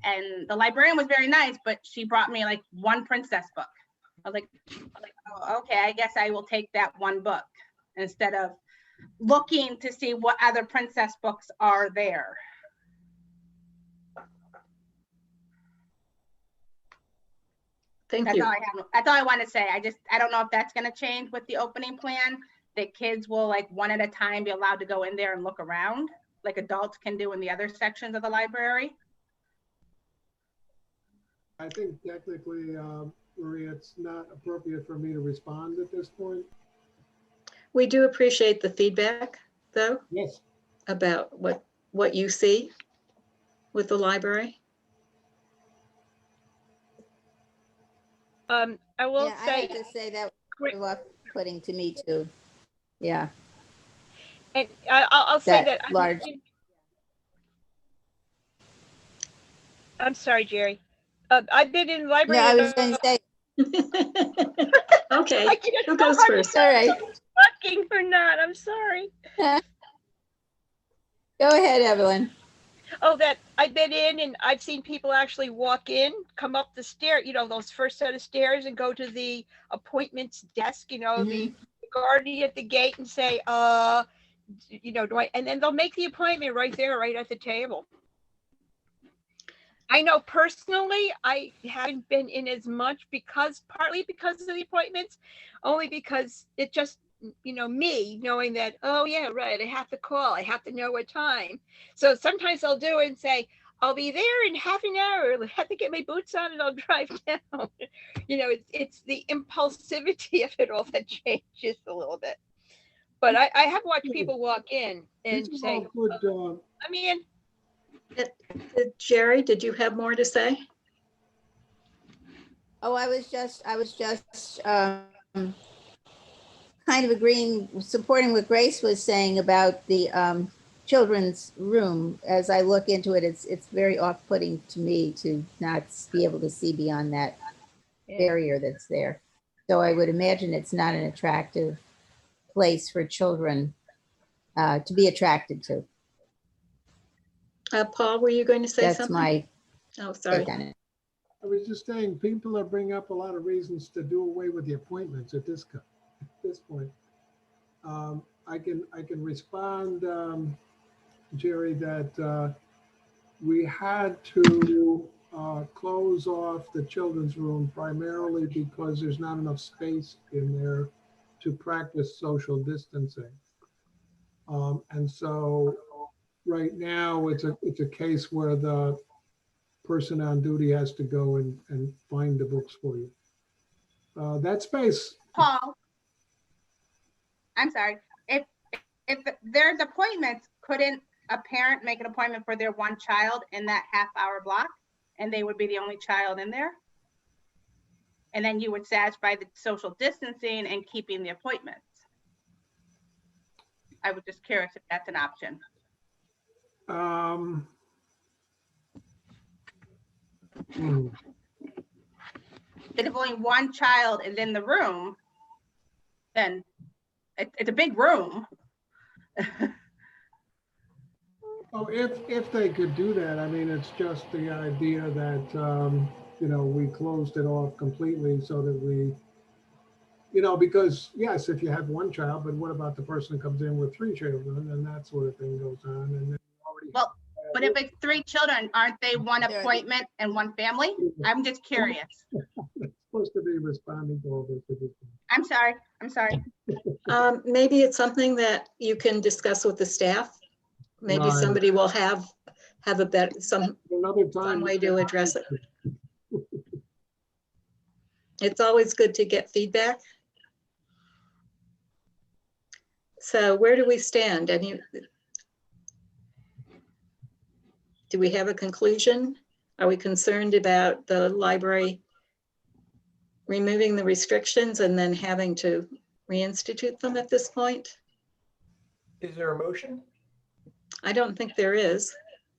And the librarian was very nice, but she brought me like one princess book. I was like, oh, okay, I guess I will take that one book instead of looking to see what other princess books are there. Thank That's you. all I have. That's all I want to say. I don't know if that's going to change with the opening plan, that kids will like one at a time be allowed to go in there and look around like adults can do in the other sections of the library. I think technically, Maria, it's not appropriate for me to respond at this point. We do appreciate the feedback, though, Yes. about what you see with the library. I will Yeah, I say, have to say that Great. was off-putting to me too. Yeah, and I'll say that that large. I'm sorry, Jerry. I've been in the library. No, I was going to say, Okay, I can't- who goes I'm first? all right. Fucking for not. I'm sorry. Go ahead, Evelyn. Oh, that I've been in and I've seen people actually walk in, come up the stair, those first set of stairs and go to the appointments desk, the guardian at the gate and say, do I, and then they'll make the appointment right there, right at the table. I know personally, I haven't been in as much partly because of the appointments, only because it just, me knowing that, oh yeah, right, I have to call, I have to know what time. So sometimes I'll do it and say, I'll be there in half an hour, I have to get my boots on and I'll drive down. It's the impulsivity of it all that changes a little bit. But I have watched people walk in and These are say, all good, I mean, Jerry, did you have more to say? Oh, I was just kind of agreeing, supporting what Grace was saying about the children's room. As I look into it, it's very off-putting to me to not be able to see beyond that barrier that's there. So I would imagine it's not an attractive place for children to be attracted to. Paul, were you going to say That's something? my Oh, sorry. take on it. I was just saying, people are bringing up a lot of reasons to do away with the appointments at this point. I can respond, Jerry, that we had to close off the children's room primarily because there's not enough space in there to practice social distancing. And so right now it's a case where the person on duty has to go and find the books for you. That space. Paul, I'm sorry. If there's appointments, couldn't a parent make an appointment for their one child in that half-hour block, and they would be the only child in there? And then you would satisfy the social distancing and keeping the appointments. I was just curious if that's an option. That if only one child is in the room, then it's a big room. Oh, if they could do that, I mean, it's just the idea that, we closed it off completely so that we, because yes, if you have one child, but what about the person who comes in with 3 children and that sort of thing goes on? And then already. Well, but if it's 3 children, aren't they one appointment and one family? I'm just curious. It's supposed to be responding to all this. I'm sorry. Maybe it's something that you can discuss with the staff. Maybe Right. somebody will have a better, Another time. some way to address it. It's always good to get feedback. So where do we stand? Do we have a conclusion? Are we concerned about the library removing the restrictions and then having to reinstitute them at this point? Is there a motion? I don't think there is.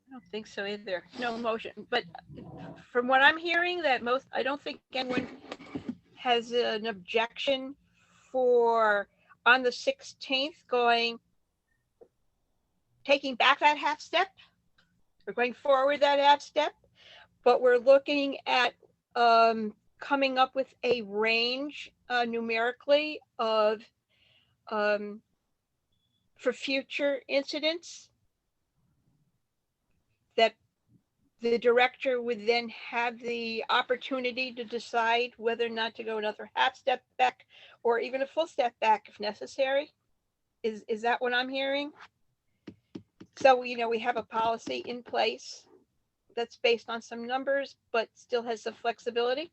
I don't think so either. No motion, but from what I'm hearing, I don't think anyone has an objection for on the 16th taking back that half step. We're going forward that half step, but we're looking at coming up with a range numerically of for future incidents that the director would then have the opportunity to decide whether or not to go another half step back or even a full step back if necessary. Is that what I'm hearing? So, we have a policy in place that's based on some numbers, but still has some flexibility.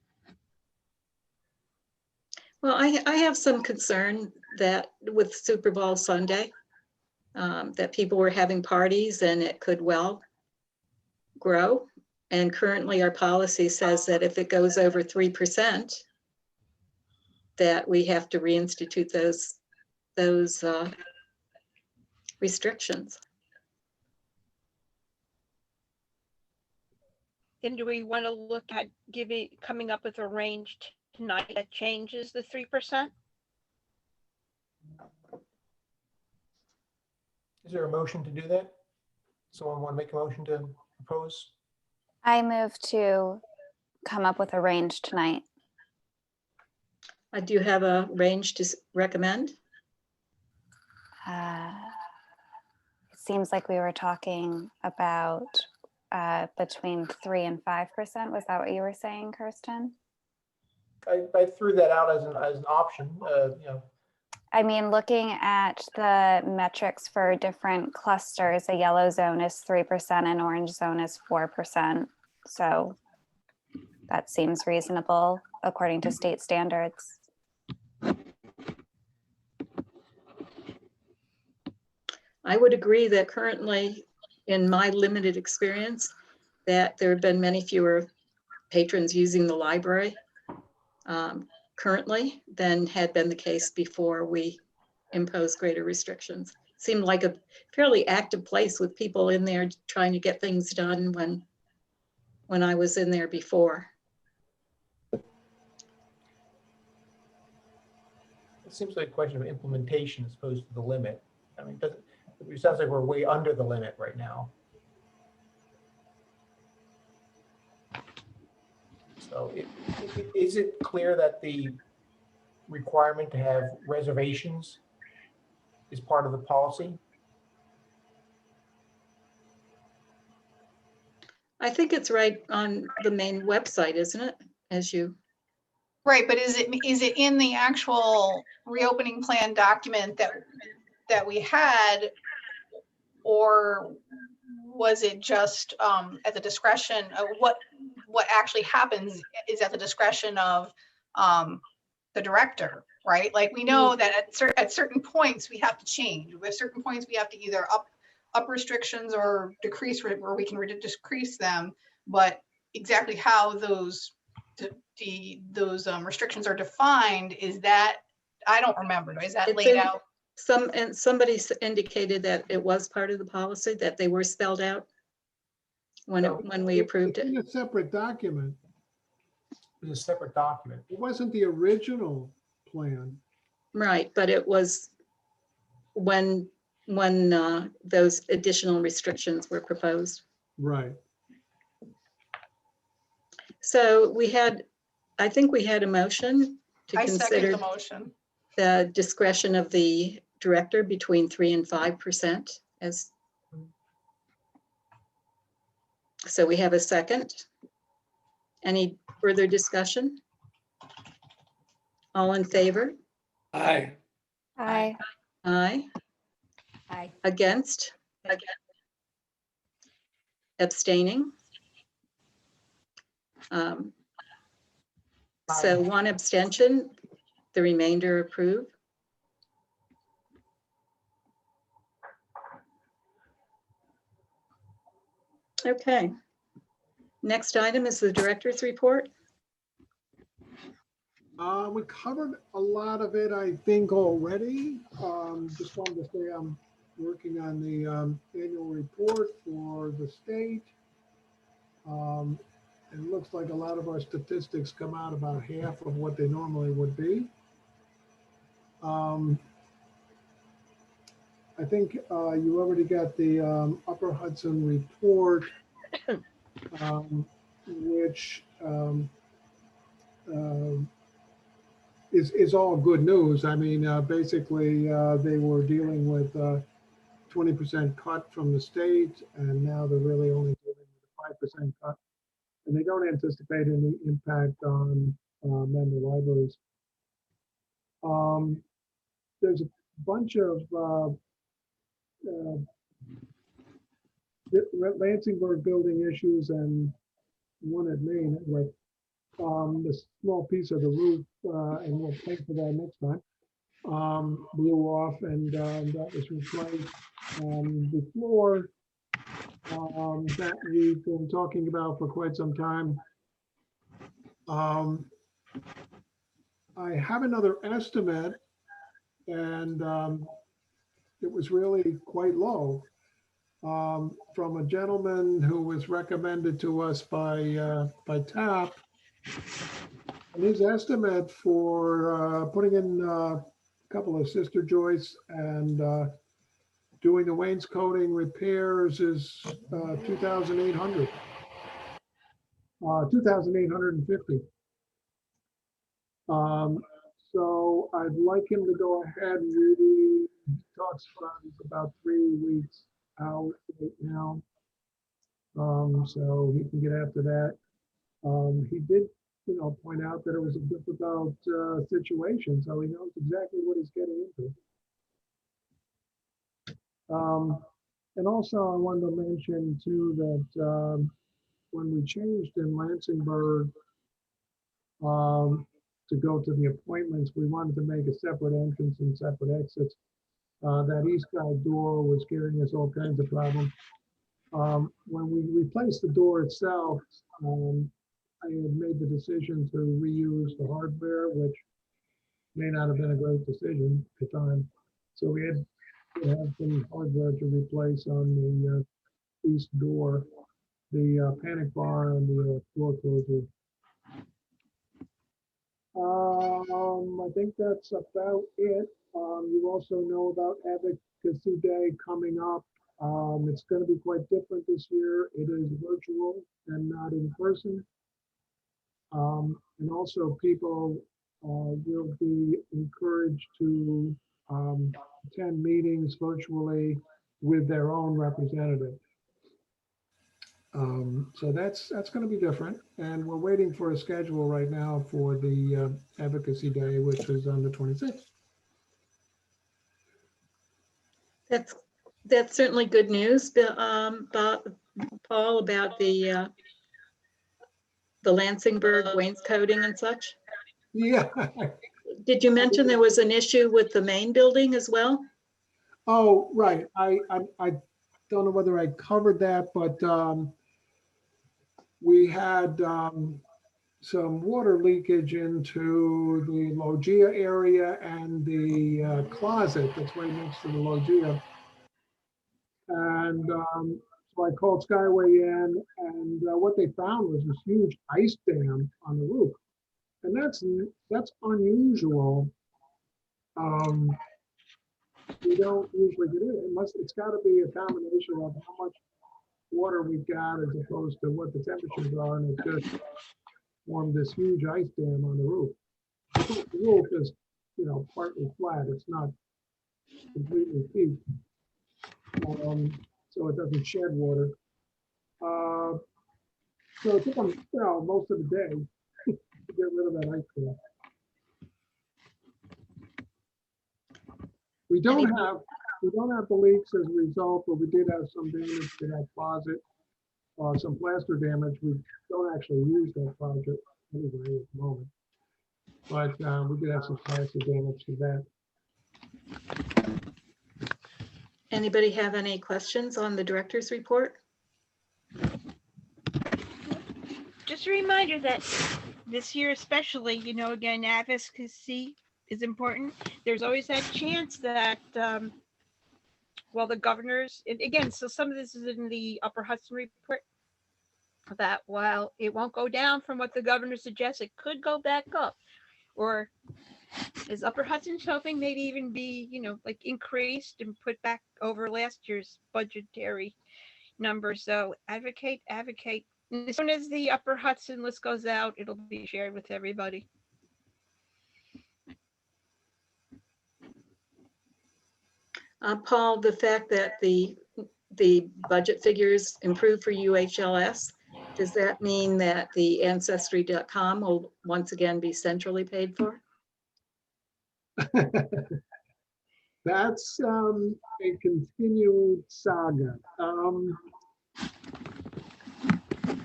Well, I have some concern that with Super Bowl Sunday, that people were having parties and it could well grow. And currently our policy says that if it goes over 3%, that we have to reinstitute those restrictions. And do we want to look at coming up with a range tonight that changes the 3%? Is there a motion to do that? Someone want to make a motion to propose? I move to come up with a range tonight. Do you have a range to recommend? It seems like we were talking about between 3 and 5%. Was that what you were saying, Kirsten? I threw that out as an option, I mean, looking at the metrics for different clusters, a yellow zone is 3%, an orange zone is 4%. So that seems reasonable according to state standards. I would agree that currently, in my limited experience, that there have been many fewer patrons using the library currently than had been the case before we imposed greater restrictions. Seemed like a fairly active place with people in there trying to get things done when I was in there before. it seems like a question of implementation as opposed to the limit. I mean, it sounds like we're way under the limit right now. So is it clear that the requirement to have reservations is part of the policy? I think it's right on the main website, isn't it? Right, but is it in the actual reopening plan document that we had? Or was it just at the discretion of what actually happens is at the discretion of the director, right? Like we know that at certain points we have to change. At certain points we have to either up restrictions or decrease where we can decrease them. But exactly how those restrictions are defined, is that, I don't remember. Is that laid out? Somebody indicated that it was part of the policy, that they were spelled out when we approved It's it. in a separate document. It was a separate document. It wasn't the original plan. Right, but it was when those additional restrictions were proposed. Right. So I think we had a motion to I second consider the motion. the discretion of the director between 3 and 5%. So we have a second. Any further discussion? All in favor? Aye. Aye. Aye. Aye. Against? Abstaining? So one abstention, the remainder approve. Okay. Next item is the director's report. We covered a lot of it, I think, already. Just wanted to say I'm working on the annual report for the state. It looks like a lot of our statistics come out about half of what they normally would be. I think you already got the Upper Hudson report, which is all good news. I mean, basically, they were dealing with 20% cut from the state, and now they're really only dealing with a 5% cut. And they don't anticipate any impact on member libraries. There's a bunch of Lansingburg building issues and one at Maine, anyway. The small piece of the roof, and we'll pay for that next time, blew off, and that was replaced. The floor that we've been talking about for quite some time. I have another estimate, and it was really quite low, from a gentleman who was recommended to us by TAP. And his estimate for putting in a couple of sister joists and doing the wainscoting repairs is 2,800. 2,850. So I'd like him to go ahead and really talks about 3 weeks out right now. So he can get after that. He did, point out that it was a difficult situation, so he knows exactly what he's getting into. And also I wanted to mention too that when we changed in Lansingburg to go to the appointments, we wanted to make a separate entrance and separate exits. That east side door was giving us all kinds of problems. When we replaced the door itself, I had made the decision to reuse the hardware, which may not have been a great decision at the time. So we had to have some hardware to replace on the east door, the panic bar and the door closer. I think that's about it. You also know about Advocacy Day coming up. It's going to be quite different this year. It is virtual and not in person. And also people will be encouraged to attend meetings virtually with their own representative. So that's going to be different, and we're waiting for a schedule right now for the Advocacy Day, which is on the 26th. That's certainly good news, Paul, about the Lansingburg wainscoting and such. Yeah. Did you mention there was an issue with the main building as well? Oh, right. I don't know whether I covered that, but we had some water leakage into the loggia area and the closet that's right next to the loggia. And so I called Skyway in, and what they found was this huge ice dam on the roof. And that's unusual. We don't usually get it. It's got to be a combination of how much water we've got as opposed to what the temperatures are, and it just formed this huge ice dam on the roof. The roof is, partly flat. It's not completely peaked, so it doesn't shed water. So it took them, most of the day to get rid of that ice dam. We don't have the leaks as a result, but we did have some damage to that closet, some plaster damage. We don't actually use that project anyway at the moment, but we did have some plaster damage to that. Anybody have any questions on the director's report? Just a reminder that this year especially, again, advocacy is important. There's always that chance that well, the governors, and again, so some of this is in the Upper Hudson report, that while it won't go down from what the governor suggests, it could go back up. Or is Upper Hudson hoping maybe even be, like increased and put back over last year's budgetary number? So advocate. And as soon as the Upper Hudson list goes out, it'll be shared with everybody. Paul, the fact that the budget figures improved for UHLS, does that mean that the Ancestry.com will once again be centrally paid for? That's a continued saga.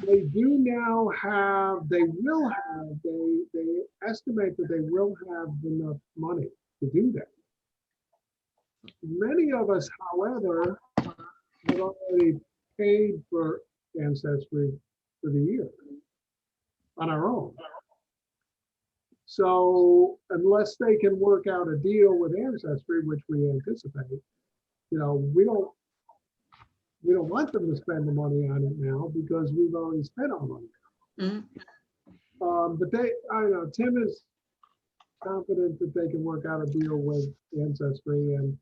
They do now have, they estimate that they will have enough money to do that. Many of us, however, have already paid for Ancestry for the year on our own. So unless they can work out a deal with Ancestry, which we anticipate, we don't want them to spend the money on it now because we've already spent our money. Mm-hmm. But I don't know, Tim is confident that they can work out a deal with Ancestry, and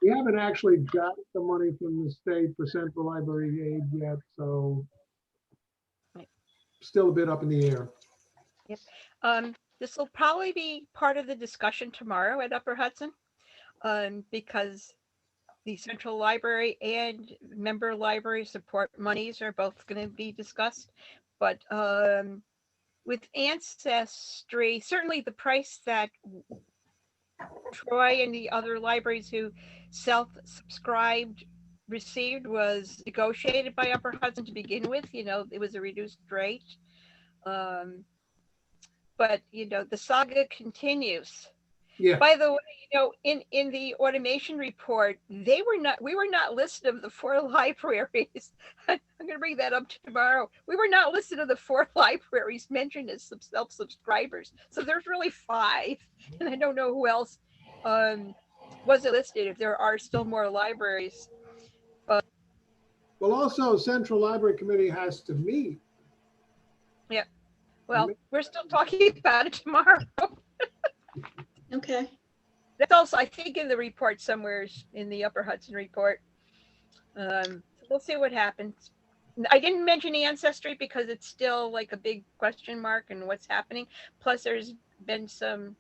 we haven't actually got the money from the state for Central Library Aid yet, so still a bit up in the air. Yep. This will probably be part of the discussion tomorrow at Upper Hudson, because the Central Library and member library support monies are both going to be discussed. But with Ancestry, certainly the price that Troy and the other libraries who self-subscribed received was negotiated by Upper Hudson to begin with. It was a reduced rate. But the saga continues. Yeah. By the way, in the automation report, we were not listed of the 4 libraries. I'm going to bring that up tomorrow. We were not listed of the 4 libraries mentioned as self-subscribers. So there's really 5, and I don't know who else wasn't listed, if there are still more libraries. Well, also Central Library Committee has to meet. Yeah. Well, we're still talking about it tomorrow. Okay. That's also, I think, in the report somewhere, in the Upper Hudson report. So we'll see what happens. I didn't mention Ancestry because it's still like a big question mark and what's happening. Plus, there's been some,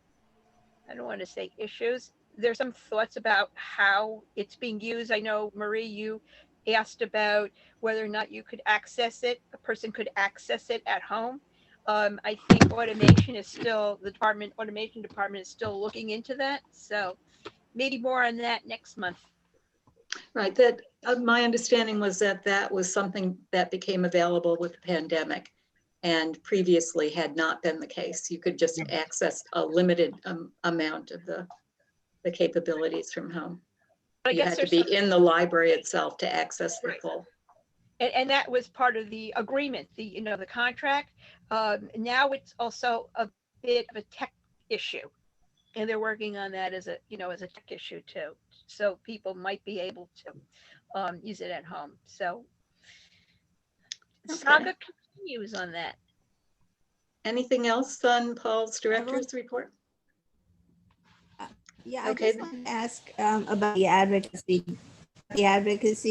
I don't want to say issues. There's some thoughts about how it's being used. I know, Marie, you asked about whether or not you could access it. A person could access it at home. I think automation is still, the automation department is still looking into that. So maybe more on that next month. Right. That my understanding was that was something that became available with the pandemic, and previously had not been the case. You could just access a limited amount of the capabilities from home. But you had to be in the library itself to access the full. And that was part of the agreement, the contract. Now it's also a bit of a tech issue, and they're working on that as a tech issue too. So people might be able to use it at home. So saga continues on that. Anything else on Paul's director's report? Yeah, I just want to ask about the advocacy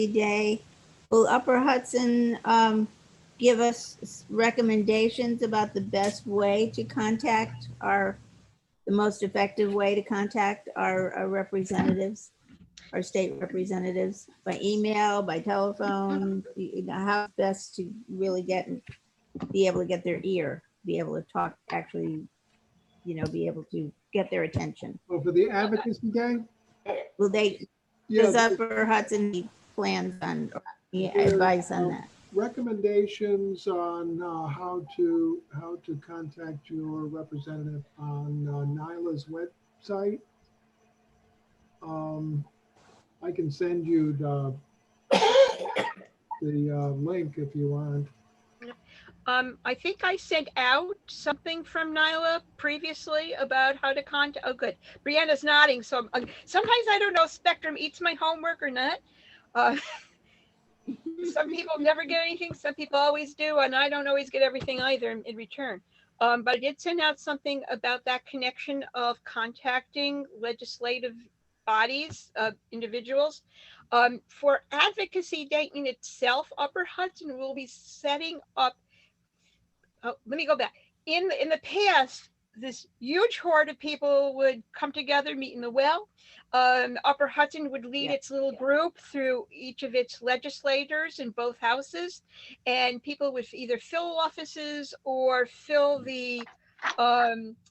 day. Will Upper Hudson give us recommendations about the best way to contact the most effective way to contact our representatives, our state representatives, by email, by telephone? How best to really be able to get their ear, be able to talk, actually, be able to get their attention. Well, for the advocacy day? Will they, does Upper Hudson need plans on, or advice on that? Recommendations on how to contact your representative on NYLA's website. I can send you the link if you want. I think I sent out something from NYLA previously about how to contact. Oh, good. Brianna's nodding. So sometimes I don't know if Spectrum eats my homework or not. Uh, some people never get anything, some people always do, and I don't always get everything either in return. But I did send out something about that connection of contacting legislative bodies, individuals. For Advocacy Day in itself, Upper Hudson will be setting up, let me go back. In the past, this huge horde of people would come together, meet in the well. Upper Hudson would lead its little group through each of its legislators in both houses, and people would either fill offices or fill the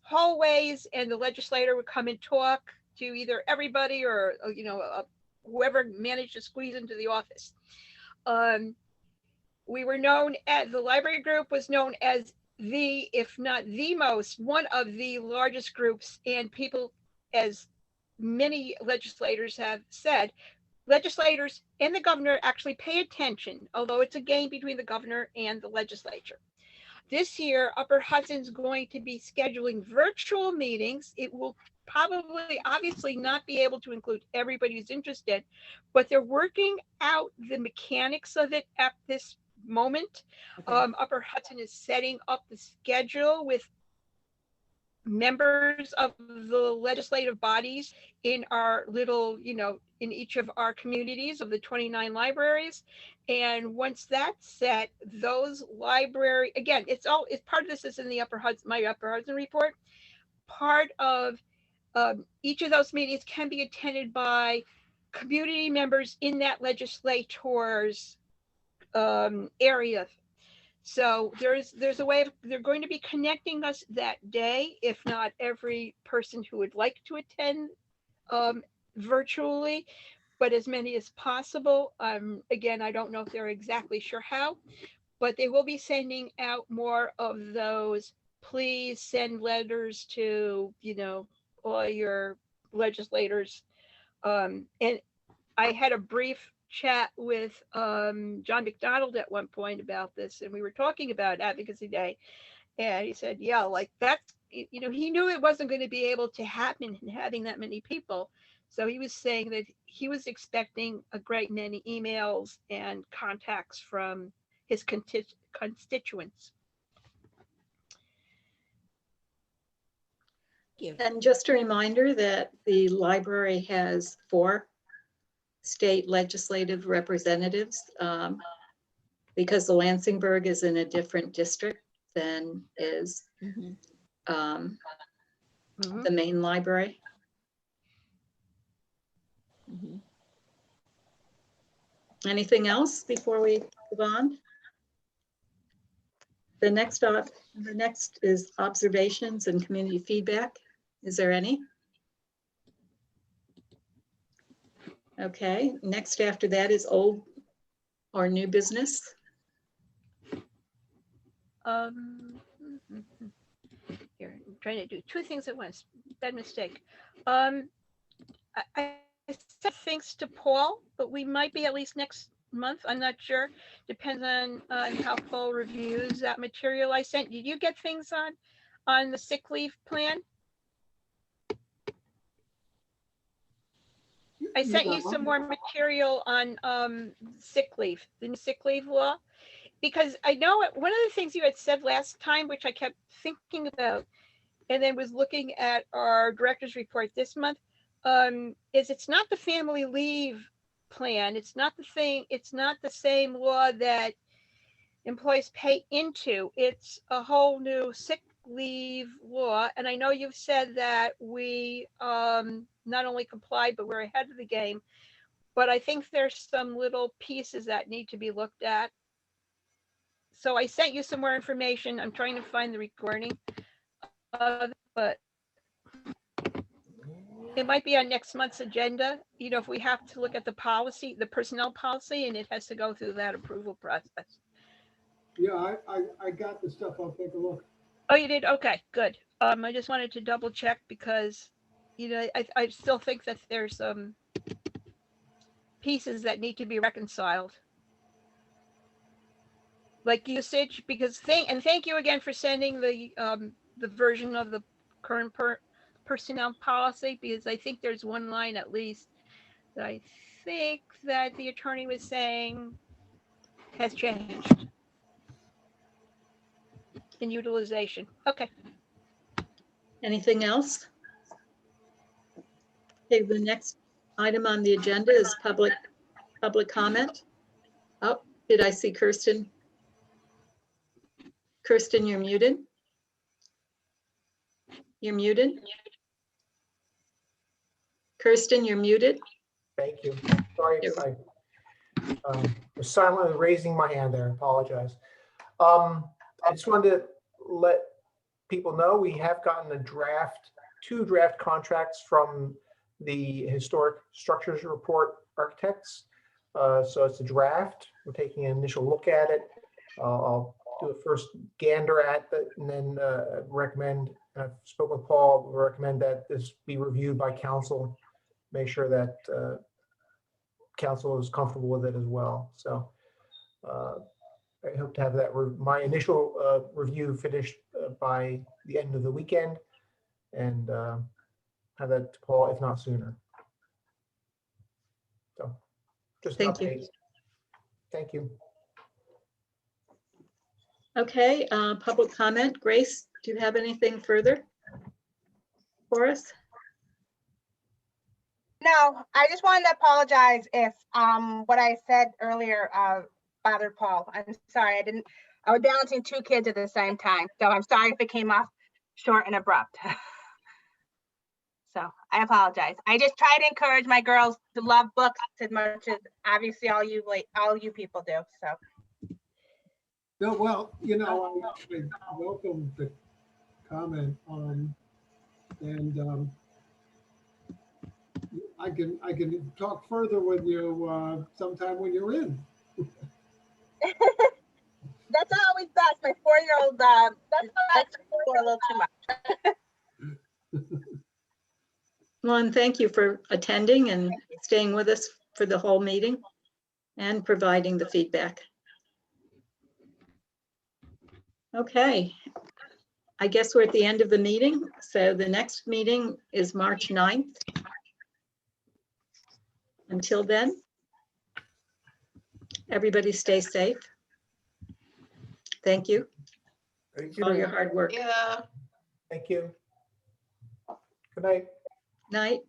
hallways, and the legislator would come and talk to either everybody or whoever managed to squeeze into the office. We were known as, the library group was known as the, if not the most, one of the largest groups, and people, as many legislators have said, legislators and the governor actually pay attention, although it's a game between the governor and the legislature. This year, Upper Hudson's going to be scheduling virtual meetings. It will probably, obviously, not be able to include everybody who's interested, but they're working out the mechanics of it at this moment. Okay. Upper Hudson is setting up the schedule with members of the legislative bodies in our little, in each of our communities of the 29 libraries. And once that's set, those library, again, it's part of this is in the my Upper Hudson report. Part of each of those meetings can be attended by community members in that legislator's area. So there's a way of, they're going to be connecting us that day, if not every person who would like to attend virtually, but as many as possible. Again, I don't know if they're exactly sure how, but they will be sending out more of those. Please send letters to, all your legislators. And I had a brief chat with John McDonald at one point about this, and we were talking about Advocacy Day, and he said, yeah, like that's, he knew it wasn't going to be able to happen in having that many people. So he was saying that he was expecting a great many emails and contacts from his constituents. And just a reminder that the library has 4 state legislative representatives, because the Lansingburg is in a different district than is the main library. Anything else before we move on? The next is observations and community feedback. Is there any? Okay, next after that is old or new business. Here, I'm trying to do 2 things at once. Bad mistake. I said thanks to Paul, but we might be at least next month. I'm not sure. Depends on how Paul reviews that material I sent. Did you get things on the sick leave plan? I sent you some more material on sick leave, the new sick leave law, because I know one of the things you had said last time, which I kept thinking about, and then was looking at our director's report this month, is it's not the family leave plan. It's not the same law that employees pay into. It's a whole new sick leave law. And I know you've said that we not only complied, but we're ahead of the game. But I think there's some little pieces that need to be looked at. So I sent you some more information. I'm trying to find the recording, but it might be on next month's agenda. If we have to look at the policy, the personnel policy, and it has to go through that approval process. Yeah, I got the stuff. I'll take a look. Oh, you did? Okay, good. I just wanted to double check because, I still think that there's some pieces that need to be reconciled. Like usage, because thank you again for sending the version of the current personnel policy, because I think there's one line at least that I think that the attorney was saying has changed in utilization. Okay. Anything else? Okay, the next item on the agenda is public comment. Oh, did I see Kirsten? Kirsten, you're muted. You're muted. Kirsten, you're muted. Thank you. Sorry if I was silently raising my hand there. I apologize. I just wanted to let people know we have gotten two draft contracts from the Historic Structures Report architects. So it's a draft. We're taking an initial look at it. I'll do a first gander at it and then recommend, I've spoken with Paul, recommend that this be reviewed by council, make sure that council is comfortable with it as well. So I hope to have that my initial review finished by the end of the weekend, and have that to Paul, if not sooner. So just an Thank you. update. Thank you. Okay, public comment. Grace, do you have anything further for us? No, I just wanted to apologize if what I said earlier bothered Paul. I'm sorry, I was balancing two kids at the same time. So I'm sorry if it came off short and abrupt. So I apologize. I just try to encourage my girls to love books as much as obviously all you people do. So No, well, you know, I welcome the comment, and I can talk further with you sometime when you're in. that's always best. My 4-year-old that's a little too much. Well, and thank you for attending and staying with us for the whole meeting and providing the feedback. Okay, I guess we're at the end of the meeting. So the next meeting is March 9th. Until then, everybody stay safe. Thank you Thank for all your you. hard work. Yeah. Thank you. Good night. Night.